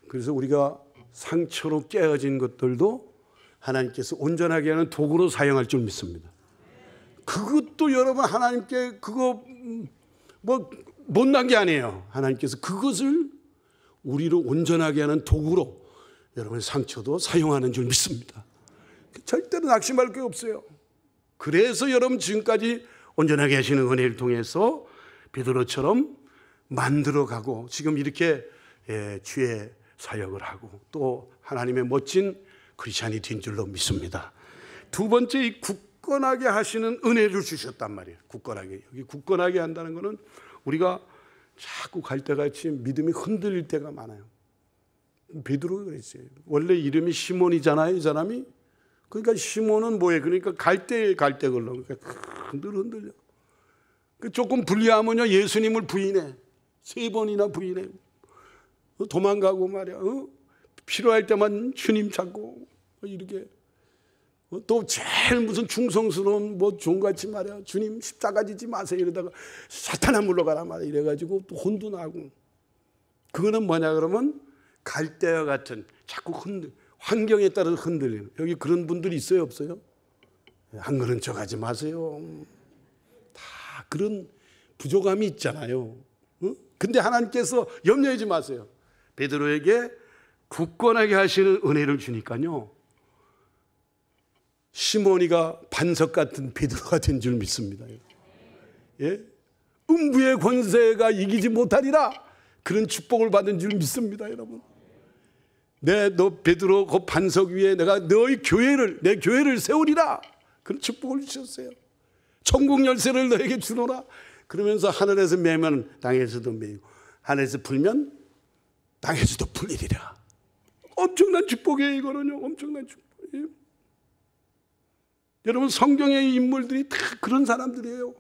그래서 우리가 상처로 깨어진 것들도 하나님께서 온전하게 하는 도구로 사용할 줄 믿습니다. 그것도 여러분 하나님께 그거 못난 게 아니에요. 하나님께서 그것을 우리로 온전하게 하는 도구로 여러분의 상처도 사용하는 줄 믿습니다. 절대로 낙심할 게 없어요. 그래서 여러분 지금까지 온전하게 하시는 은혜를 통해서 베드로처럼 만들어가고 지금 이렇게 주의 사역을 하고 또 하나님의 멋진 크리스찬이 된 줄로 믿습니다. 두 번째, 이 굳건하게 하시는 은혜를 주셨단 말이에요. 굳건하게. 여기 굳건하게 한다는 것은 우리가 자꾸 갈 때같이 믿음이 흔들릴 때가 많아요. 베드로가 그랬어요. 원래 이름이 시몬이잖아요, 이 사람이. 그러니까 시몬은 뭐예요? 그러니까 갈 때 걸러. 그러니까 늘 흔들려. 조금 불리하면요, 예수님을 부인해. 3번이나 부인해. 도망가고 말이야. 필요할 때만 주님 찾고 이렇게. 또 제일 무슨 충성스러운 종같이 말이야. 주님 십자가 지지 마세요. 이러다가 사탄아 물러가라 말이야. 이래가지고 또 혼도 나고. 그거는 뭐냐 그러면 갈대와 같은 자꾸 환경에 따라서 흔들리는. 여기 그런 분들이 있어요, 없어요? 안 그런 척 하지 마세요. 다 그런 부족함이 있잖아요. 근데 하나님께서 염려하지 마세요. 베드로에게 굳건하게 하시는 은혜를 주니까요, 시몬이가 반석 같은 베드로가 된 줄 믿습니다. 음부의 권세가 이기지 못하리라, 그런 축복을 받은 줄 믿습니다. 여러분, 너 베드로 그 반석 위에 내가 너의 교회를, 내 교회를 세우리라, 그런 축복을 주셨어요. 천국 열쇠를 너에게 주노라. 그러면서 하늘에서 매면 땅에서도 매이고 하늘에서 풀면 땅에서도 풀리리라. 엄청난 축복이에요. 이거는요, 엄청난 축복이에요. 여러분, 성경의 인물들이 다 그런 사람들이에요.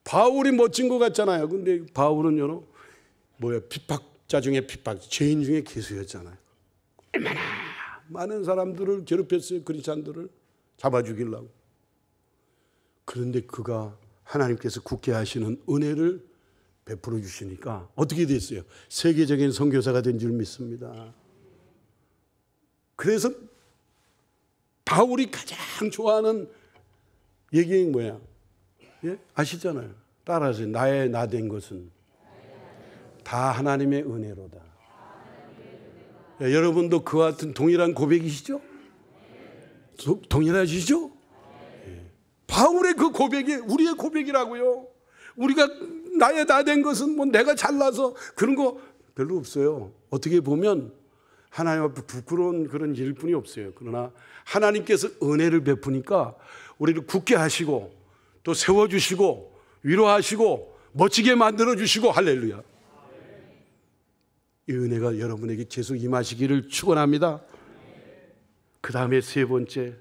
바울이 멋진 것 같잖아요. 근데 바울은 핍박자 중에 핍박, 죄인 중에 괴수였잖아요. 얼마나 많은 사람들을 괴롭혔어요. 그리스도인들을 잡아 죽이려고. 그런데 그가 하나님께서 굳게 하시는 은혜를 베풀어 주시니까 어떻게 됐어요? 세계적인 선교사가 된 줄 믿습니다. 그래서 바울이 가장 좋아하는 얘기 뭐야? 아시잖아요. 따라하세요. 나의 나 된 것은 다 하나님의 은혜로다. 여러분도 그와 같은 동일한 고백이시죠? 동일하시죠? 바울의 그 고백이 우리의 고백이라고요. 우리가 나의 나 된 것은 내가 잘나서 그런 거 별로 없어요. 어떻게 보면 하나님 앞에 부끄러운 그런 일뿐이 없어요. 그러나 하나님께서 은혜를 베푸니까 우리를 굳게 하시고 또 세워주시고 위로하시고 멋지게 만들어주시고, 할렐루야. 이 은혜가 여러분에게 계속 임하시기를 축원합니다. 그 다음에 세 번째,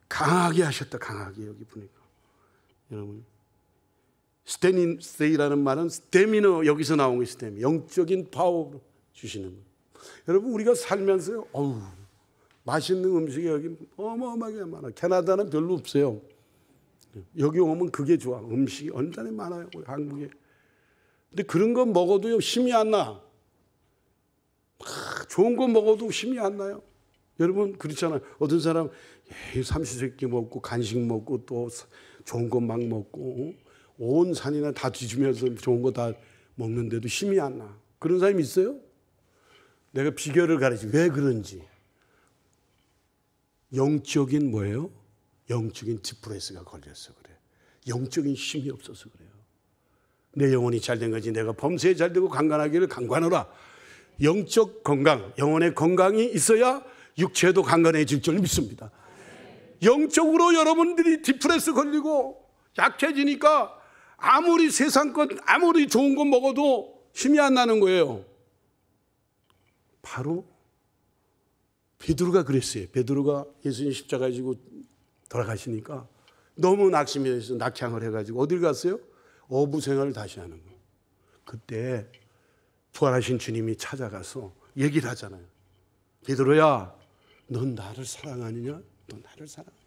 강하게 하셨다. 강하게. 여기 보니까 여러분, 스테이라는 말은 스태미너, 여기서 나온 거예요. 스태미, 영적인 파워 주시는 거예요. 여러분, 우리가 살면서요, 맛있는 음식이 여기 어마어마하게 많아요. 캐나다는 별로 없어요. 여기 오면 그게 좋아. 음식이 얼마나 많아요, 우리 한국에. 근데 그런 거 먹어도요, 힘이 안 나. 좋은 거 먹어도 힘이 안 나요. 여러분 그렇잖아요. 어떤 사람 삼시세끼 먹고 간식 먹고 또 좋은 거 막 먹고 온 산이나 다 뒤지면서 좋은 거 다 먹는데도 힘이 안 나. 그런 사람이 있어요? 내가 비결을 가르치. 왜 그런지. 영적인 뭐예요? 영적인 디프레스가 걸려서 그래. 영적인 힘이 없어서 그래요. 내 영혼이 잘된 거지. 내가 범사에 잘되고 강건하기를 강건하라. 영적 건강, 영혼의 건강이 있어야 육체도 강건해질 줄 믿습니다. 영적으로 여러분들이 디프레스 걸리고 약해지니까 아무리 세상 것, 아무리 좋은 거 먹어도 힘이 안 나는 거예요. 바로 베드로가 그랬어요. 베드로가 예수님 십자가 지고 돌아가시니까 너무 낙심해서 낙향을 해가지고 어딜 갔어요? 어부 생활을 다시 하는 거예요. 그때 부활하신 주님이 찾아가서 얘기를 하잖아요. 베드로야, 넌 나를 사랑하느냐? 넌 나를 사랑하느냐?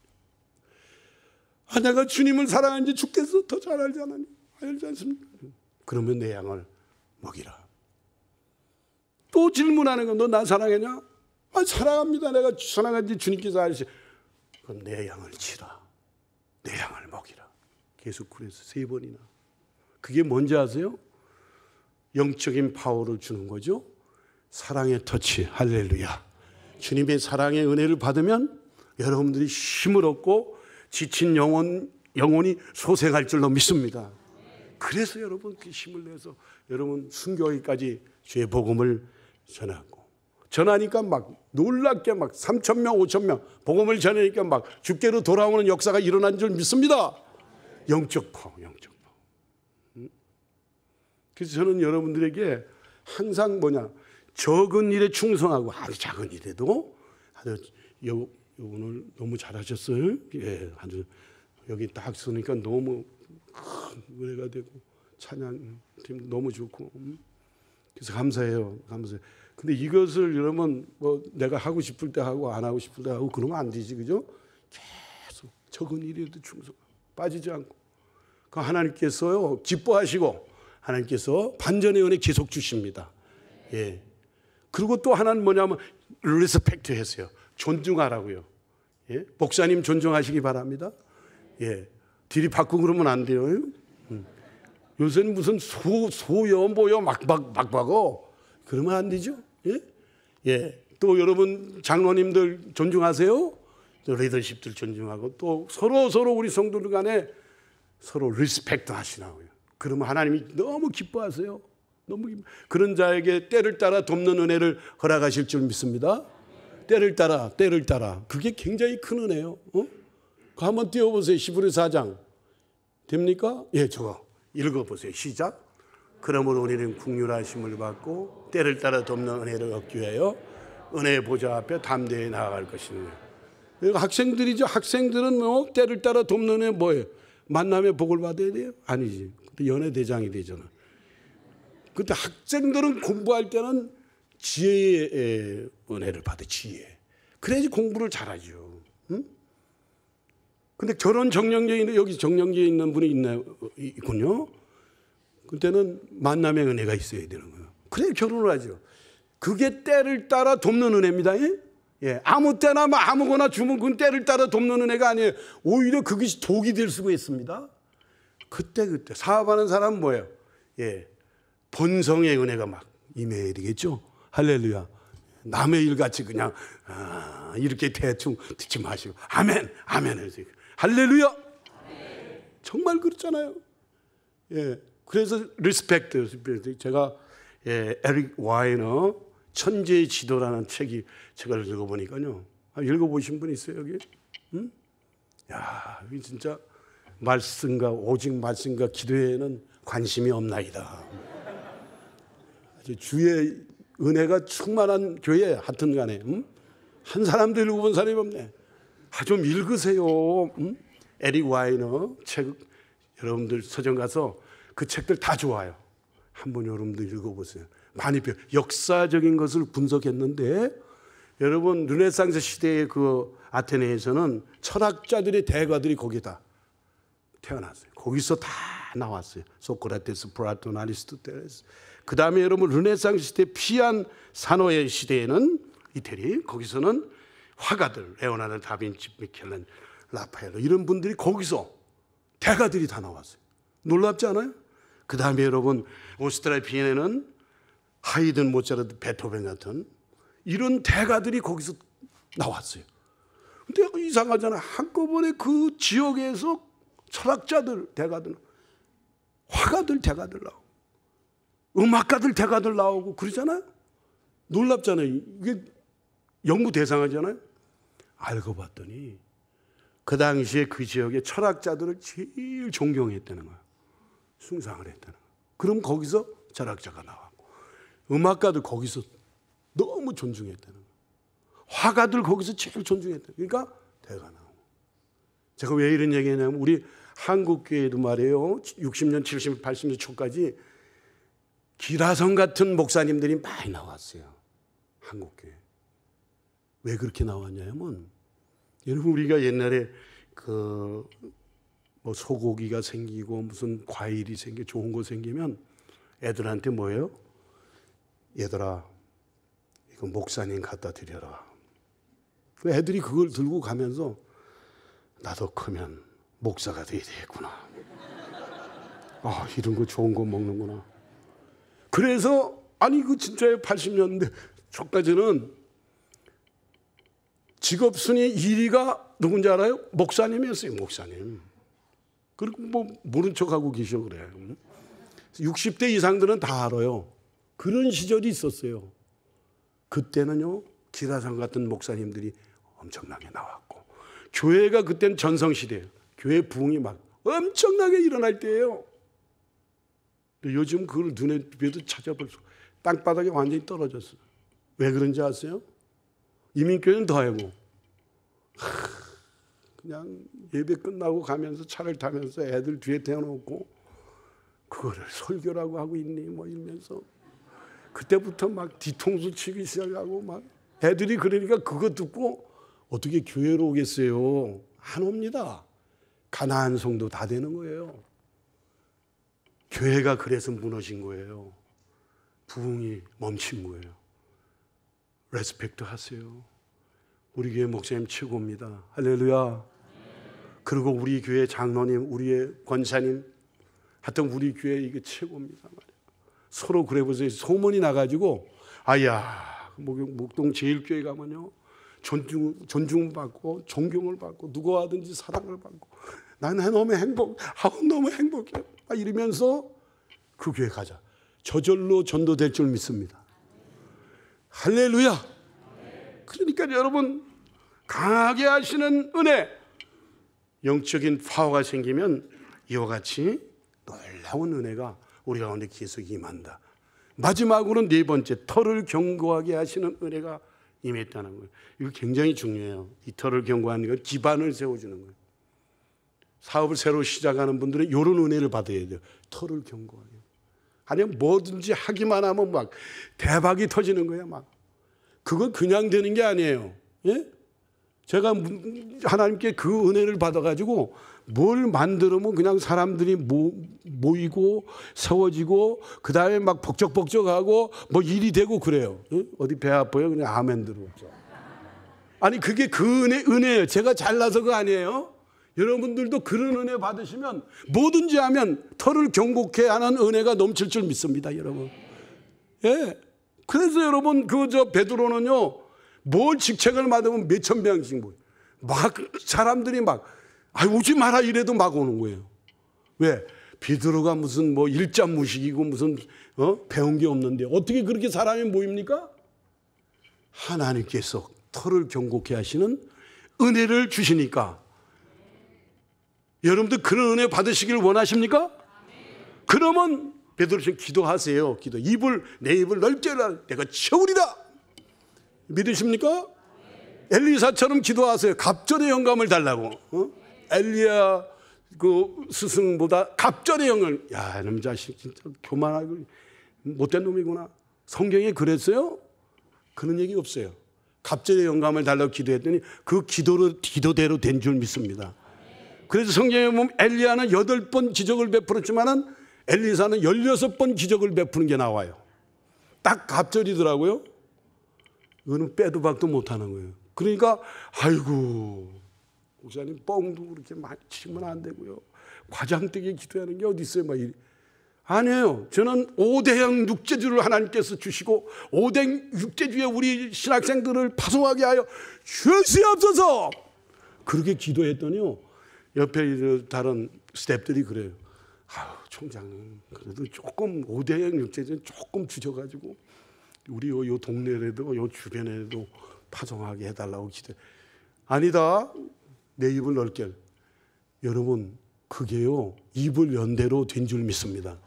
아, 내가 주님을 사랑하는지 주께서 더 잘 알지 않느냐? 알지 않습니까? 그러면 내 양을 먹이라. 또 질문하는 건 너 나 사랑하냐? 아, 사랑합니다. 내가 사랑하는지 주님께서 알지. 그럼 내 양을 치라. 내 양을 먹이라. 계속 그래서 3번이나. 그게 뭔지 아세요? 영적인 파워를 주는 거죠. 사랑의 터치. 할렐루야. 주님의 사랑의 은혜를 받으면 여러분들이 힘을 얻고 지친 영혼이 소생할 줄로 믿습니다. 그래서 여러분 그 힘을 내서 여러분 순교하기까지 주의 복음을 전하니까 막 놀랍게 막 3,000명, 5,000명 복음을 전하니까 막 주께로 돌아오는 역사가 일어난 줄 믿습니다. 영적 파워, 영적 파워. 그래서 저는 여러분들에게 항상 적은 일에 충성하고 아주 작은 일에도 오늘 너무 잘하셨어요. 예, 아주 여기 딱 서니까 너무 큰 은혜가 되고 찬양팀 너무 좋고 그래서 감사해요. 근데 이것을 여러분 내가 하고 싶을 때 하고 안 하고 싶을 때 하고 그러면 안 되지, 그죠? 계속 적은 일에도 충성 빠지지 않고 그 하나님께서요 기뻐하시고 하나님께서 반전의 은혜 계속 주십니다. 예. 그리고 또 하나는 뭐냐면 리스펙트 했어요. 존중하라고요. 예? 목사님 존중하시기 바랍니다. 예. 들이받고 그러면 안 돼요. 요새는 무슨 소연보여 막 박어. 그러면 안 되죠. 예? 예. 또 여러분 장로님들 존중하세요. 또 리더십들 존중하고 또 서로 우리 성도들 간에 서로 리스펙트 하시라고요. 그러면 하나님이 너무 기뻐하세요. 그런 자에게 때를 따라 돕는 은혜를 허락하실 줄 믿습니다. 때를 따라. 그게 굉장히 큰 은혜예요. 그거 한번 띄워보세요. 히브리서 4장. 됩니까? 예, 저거 읽어보세요. 시작. 그러므로 우리는 긍휼하심을 받고 때를 따라 돕는 은혜를 얻기 위하여 은혜의 보좌 앞에 담대히 나아갈 것이니라. 학생들이죠. 학생들은 때를 따라 돕는 은혜 뭐예요? 만남의 복을 받아야 돼요? 아니지. 그때 연애대장이 되잖아. 그때 학생들은 공부할 때는 지혜의 은혜를 받아. 지혜. 그래야지 공부를 잘하죠. 응? 근데 결혼 정령제인데 여기 정령제에 있는 분이 있군요. 그때는 만남의 은혜가 있어야 되는 거예요. 그래 결혼을 하죠. 그게 때를 따라 돕는 은혜입니다. 예. 아무 때나 아무거나 주면 그건 때를 따라 돕는 은혜가 아니에요. 오히려 그것이 독이 될 수가 있습니다. 그때 사업하는 사람은 뭐예요? 예. 본성의 은혜가 막 임해야 되겠죠. 할렐루야. 남의 일같이 그냥 이렇게 대충 듣지 마시고 아멘 해주세요. 할렐루야. 정말 그렇잖아요. 예. 그래서 리스펙트. 제가 에릭 와이너 천재의 지도라는 책을 읽어보니까요. 읽어보신 분 있어요 여기? 응? 야, 이 진짜 오직 말씀과 기도에는 관심이 없나이다. 주의 은혜가 충만한 교회 하여튼 간에 한 사람도 읽어본 사람이 없네. 좀 읽으세요. 에릭 와이너 책 여러분들 서점 가서 그 책들 다 좋아요. 한번 여러분들 읽어보세요. 많이 역사적인 것을 분석했는데 여러분 르네상스 시대의 그 아테네에서는 철학자들의 대가들이 거기다 태어났어요. 거기서 다 나왔어요. 소크라테스, 플라톤, 아리스토텔레스. 그 다음에 여러분 르네상스 시대 피안 산호의 시대에는 이태리 거기서는 화가들, 레오나르도 다빈치, 미켈란젤로, 라파엘로 이런 분들이 거기서 대가들이 다 나왔어요. 놀랍지 않아요? 그 다음에 여러분 오스트리아 비엔에는 하이든, 모차르트, 베토벤 같은 이런 대가들이 거기서 나왔어요. 근데 이상하잖아요. 한꺼번에 그 지역에서 철학자들, 대가들, 화가들, 대가들 나오고 음악가들, 대가들 나오고 그러잖아요. 놀랍잖아요. 이게 연구 대상하잖아요. 알고 봤더니 그 당시에 그 지역의 철학자들을 제일 존경했다는 거예요. 숭상을 했다는 거예요. 그럼 거기서 철학자가 나왔고 음악가들 거기서 너무 존중했다는 거예요. 화가들 거기서 제일 존중했다는 거예요. 그러니까 대가 나오고. 제가 왜 이런 얘기냐면 우리 한국교회도 말이에요. 60년, 70년, 80년 초까지 기라성 같은 목사님들이 많이 나왔어요. 한국교회. 왜 그렇게 나왔냐면 여러분 우리가 옛날에 그 뭐 소고기가 생기고 무슨 과일이 생겨 좋은 거 생기면 애들한테 뭐예요? 얘들아 이거 목사님 갖다 드려라. 애들이 그걸 들고 가면서 나도 크면 목사가 돼야 되겠구나. 아 이런 거 좋은 거 먹는구나. 그래서 아니 그 진짜예요. 80년대 초까지는 직업 순위 1위가 누군지 알아요? 목사님이었어요. 목사님. 그리고 뭐 모른 척하고 계셔 그래. 60대 이상들은 다 알아요. 그런 시절이 있었어요. 그때는요 기라성 같은 목사님들이 엄청나게 나왔고 교회가 그때는 전성시대예요. 교회 부흥이 막 엄청나게 일어날 때예요. 근데 요즘 그걸 눈에 뵈도 찾아볼 수 땅바닥에 완전히 떨어졌어요. 왜 그런지 아세요? 이민교회는 더하고 그냥 예배 끝나고 가면서 차를 타면서 애들 뒤에 태워놓고 그거를 설교라고 하고 있니 뭐 이러면서 그때부터 막 뒤통수 치기 시작하고 막 애들이 그러니까 그거 듣고 어떻게 교회로 오겠어요? 안 옵니다. 가나안 성도 다 되는 거예요. 교회가 그래서 무너진 거예요. 부흥이 멈춘 거예요. 레스펙트 하세요. 우리 교회 목사님 최고입니다. 할렐루야. 그리고 우리 교회 장로님, 우리의 권사님, 하여튼 우리 교회 이게 최고입니다 말이에요. 서로 그래 보세요. 소문이 나가지고 아야 목동 제일교회 가면요 존중받고 존경을 받고 누가 하든지 사랑을 받고 나는 너무 너무 행복해 이러면서 그 교회 가자. 저절로 전도될 줄 믿습니다. 할렐루야. 그러니까 여러분 강하게 하시는 은혜, 영적인 파워가 생기면 이와 같이 놀라운 은혜가 우리 가운데 계속 임한다. 마지막으로 네 번째, 털을 견고하게 하시는 은혜가 임했다는 거예요. 이거 굉장히 중요해요. 이 털을 견고하는 건 기반을 세워주는 거예요. 사업을 새로 시작하는 분들은 이런 은혜를 받아야 돼요. 털을 견고하게. 아니면 뭐든지 하기만 하면 막 대박이 터지는 거예요. 막 그건 그냥 되는 게 아니에요. 예? 제가 하나님께 그 은혜를 받아가지고 뭘 만들면 그냥 사람들이 모이고 세워지고 그 다음에 막 벅적벅적하고 뭐 일이 되고 그래요. 예? 어디 배 아파요? 그냥 아멘 들어오죠. 아니 그게 그 은혜예요. 제가 잘나서 그 아니에요. 여러분들도 그런 은혜 받으시면 뭐든지 하면 털을 견고케 하는 은혜가 넘칠 줄 믿습니다, 여러분. 예. 그래서 여러분 베드로는요 뭘 직책을 맡으면 몇천 명씩 막 사람들이 막 오지 마라 이래도 막 오는 거예요. 왜? 베드로가 무슨 뭐 일자무식이고 무슨 배운 게 없는데 어떻게 그렇게 사람이 모입니까? 하나님께서 털을 견고케 하시는 은혜를 주시니까 여러분들 그런 은혜 받으시길 원하십니까? 그러면 베드로처럼 기도하세요. 기도. 내 입을 넓게 하라. 내가 채우리라. 믿으십니까? 엘리사처럼 기도하세요. 갑절의 영감을 달라고. 엘리야 그 스승보다 갑절의 영을. 야, 이놈 자식 진짜 교만하고 못된 놈이구나. 성경에 그랬어요? 그런 얘기 없어요. 갑절의 영감을 달라고 기도했더니 그 기도대로 된 줄 믿습니다. 그래서 성경에 보면 엘리야는 8번 기적을 베풀었지만은 엘리사는 16번 기적을 베푸는 게 나와요. 딱 갑절이더라고요. 이거는 빼도 박도 못하는 거예요. 그러니까 아이고 목사님 뻥도 그렇게 많이 치면 안 되고요. 과장되게 기도하는 게 어디 있어요? 막 아니에요. 저는 5대형 육제주를 하나님께서 주시고 5대형 육제주에 우리 신학생들을 파송하게 하여 주시옵소서. 그렇게 기도했더니요. 옆에 다른 스태프들이 그래요. 아유, 총장님 그래도 조금 5대형 육제주는 조금 주셔가지고 우리 요 동네에도 요 주변에도 파송하게 해달라고 기도해. 아니다. 내 입을 넓게. 여러분 그게요 입을 연대로 된 줄 믿습니다.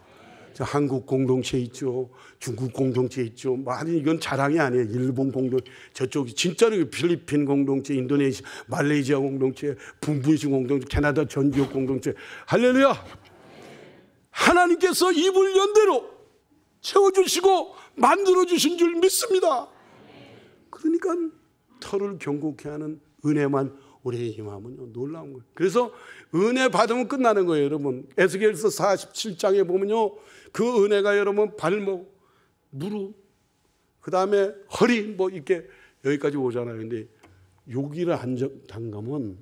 한국 공동체 있죠, 중국 공동체 있죠. 많이 이건 자랑이 아니에요. 일본 공동, 저쪽 진짜로 필리핀 공동체, 인도네시아, 말레이시아 공동체, 분분시 공동체, 캐나다 전 지역 공동체. 할렐루야! 하나님께서 입을 연대로 채워주시고 만들어주신 줄 믿습니다. 그러니까 털을 경고케 하는 은혜만 우리의 힘하면요 놀라운 거예요. 그래서 은혜 받으면 끝나는 거예요, 여러분. 에스겔서 47장에 보면요, 그 은혜가 여러분 발목, 무릎, 그 다음에 허리 뭐 이렇게 여기까지 오잖아요. 근데 여기를 담가면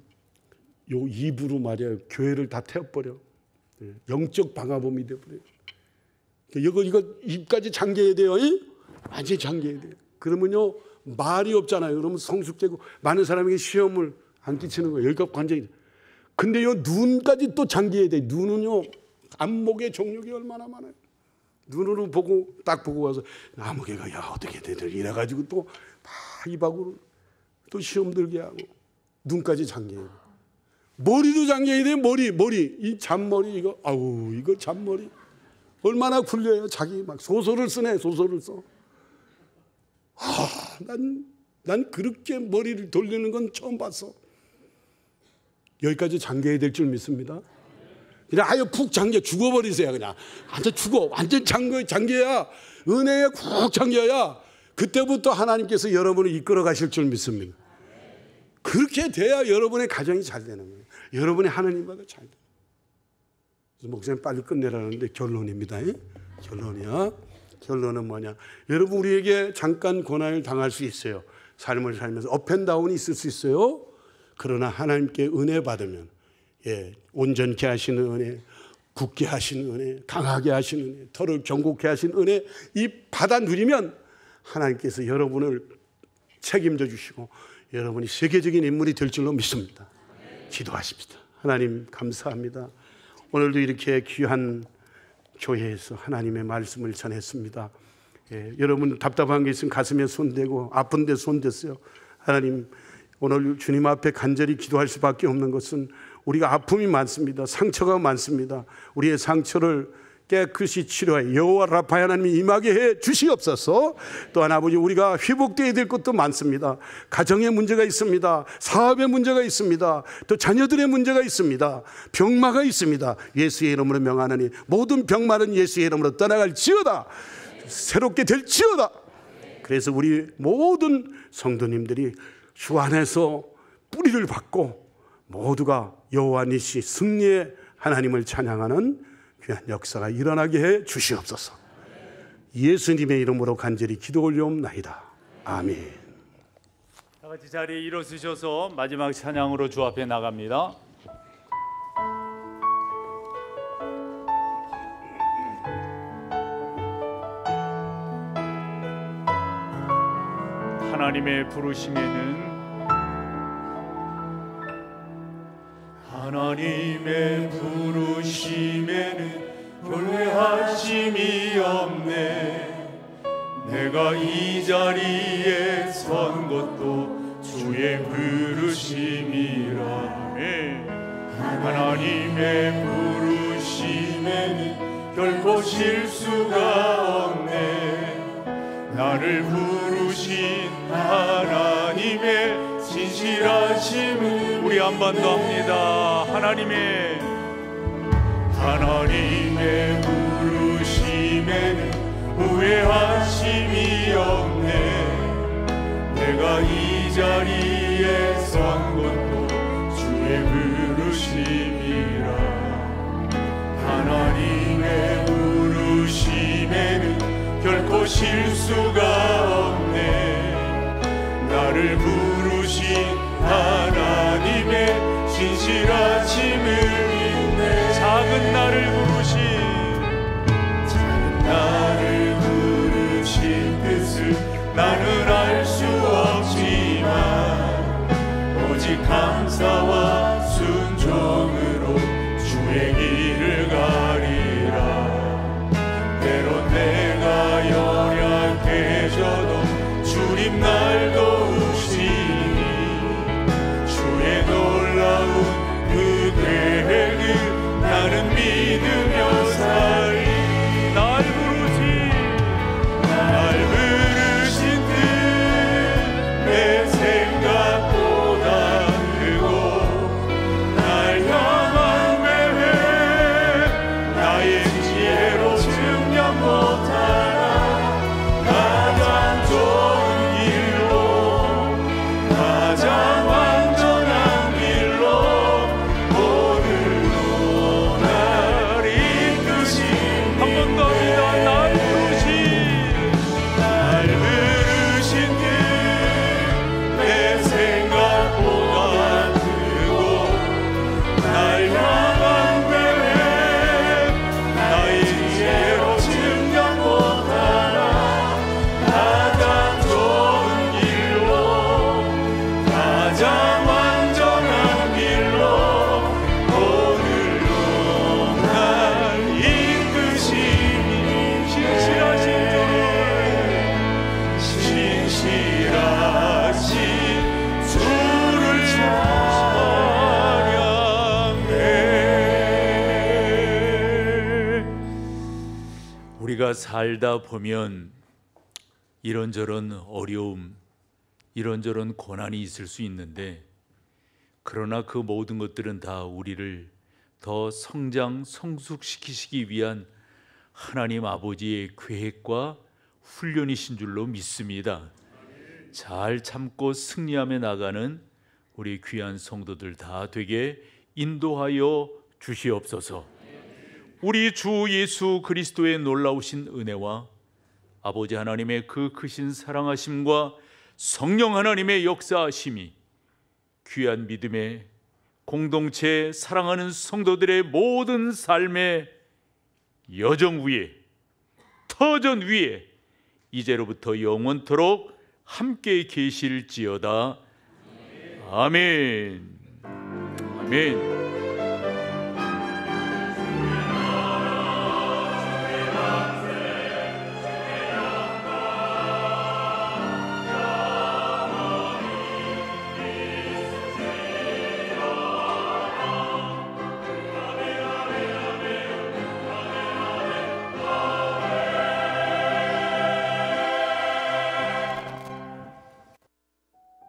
요 입으로 말이야 교회를 다 태워버려. 영적 방화범이 돼버려요. 이거 입까지 잠겨야 돼요. 완전히 잠겨야 돼요. 그러면요 말이 없잖아요. 그러면 성숙되고 많은 사람에게 시험을 안 끼치는 거예요. 여기가 관정이. 근데 요 눈까지 또 잠겨야 돼. 눈은요 안목의 정력이 얼마나 많아요. 눈으로 보고 딱 보고 와서 나무개가 야 어떻게 되들 이래가지고 또 입하고 또 시험 들게 하고 눈까지 잠겨야 돼. 머리도 잠겨야 돼. 머리 이 잔머리 이거 아우 이거 잔머리 얼마나 굴려요. 자기 막 소설을 쓰네. 소설을 써. 난 그렇게 머리를 돌리는 건 처음 봤어. 여기까지 잠겨야 될 줄 믿습니다. 그냥 아예 푹 잠겨 죽어버리세요. 그냥 완전 죽어. 완전 잠겨야 은혜에 푹 잠겨야 그때부터 하나님께서 여러분을 이끌어 가실 줄 믿습니다. 그렇게 돼야 여러분의 가정이 잘 되는 거예요. 여러분의 하나님과도 잘 돼요. 그래서 목사님 빨리 끝내라는데 결론입니다. 결론이야. 결론은 뭐냐? 여러분 우리에게 잠깐 고난을 당할 수 있어요. 삶을 살면서 업앤다운이 있을 수 있어요. 그러나 하나님께 은혜 받으면 온전케 하시는 은혜, 굳게 하시는 은혜, 강하게 하시는 은혜, 털을 경고케 하시는 은혜 이 받아 누리면 하나님께서 여러분을 책임져 주시고 여러분이 세계적인 인물이 될 줄로 믿습니다. 기도하십시다. 하나님 감사합니다. 오늘도 이렇게 귀한 교회에서 하나님의 말씀을 전했습니다. 여러분 답답한 게 있으면 가슴에 손대고 아픈데 손댔어요. 하나님 오늘 주님 앞에 간절히 기도할 수밖에 없는 것은 우리가 아픔이 많습니다. 상처가 많습니다. 우리의 상처를 깨끗이 치료해 여호와 라파 하나님이 임하게 해 주시옵소서. 또한 아버지 우리가 회복되어야 될 것도 많습니다. 가정에 문제가 있습니다. 사업에 문제가 있습니다. 또 자녀들의 문제가 있습니다. 병마가 있습니다. 예수의 이름으로 명하노니 모든 병마는 예수의 이름으로 떠나갈지어다. 새롭게 될지어다. 그래서 우리 모든 성도님들이 주 안에서 뿌리를 받고 모두가 여호와 니시 승리의 하나님을 찬양하는 귀한 역사가 일어나게 해 주시옵소서. 예수님의 이름으로 간절히 기도 올려옵나이다. 아멘. 다 같이 자리에 일어서셔서 마지막 찬양으로 주 앞에 나갑니다. 하나님의 부르심에는 하나님의 부르심에는 교회하심이 없네. 내가 이 자리에 선 것도 주의 부르심이라. 하나님의 부르심에는 결코 실수가 없네. 나를 부르신 하나님의 진실하심을 우리 한 번 더 합니다. 하나님의 부르심에는 후회하심이 없네. 내가 이 자리에 선 것도 주의 부르심이라. 하나님의 부르심에는 결코 실수가 없네. 나를 부르신 부르신 하나님의 신실하심을 믿네. 작은 나를 부르신 뜻을 나는 알 수 없지만 오직 감사와 순종으로 주의 길을 가리라. 때론 내가 연약해져도 주님 날 도우시니 주의 놀라운 그 계획을 나는 믿으며 살리. 날 부르신 뜻 내 생각보다 크고 날 향한 계획 나의 지혜로 증명 못하나 가장 좋은 길로 가장 완전한 길로 오늘도 날 이끄신 한 번 더 합니다. 날 부르신 뜻 내 생각보다 크고 날 향한 계획 나의 지혜로 증명 못하나 가장 좋은 길로 가장 완전한 길로 오늘도 날 이끄시니 신실하신 주를 찬양해. 우리가 살다 보면 이런저런 어려움, 이런저런 고난이 있을 수 있는데, 그러나 그 모든 것들은 다 우리를 더 성장, 성숙시키시기 위한 하나님 아버지의 계획과 훈련이신 줄로 믿습니다. 잘 참고 승리하며 나가는 우리 귀한 성도들 다 되게 인도하여 주시옵소서. 우리 주 예수 그리스도의 놀라우신 은혜와 아버지 하나님의 그 크신 사랑하심과 성령 하나님의 역사하심이 귀한 믿음의 공동체 사랑하는 성도들의 모든 삶의 여정 위에, 터전 위에 이제로부터 영원토록 함께 계실지어다. 아멘. 아멘.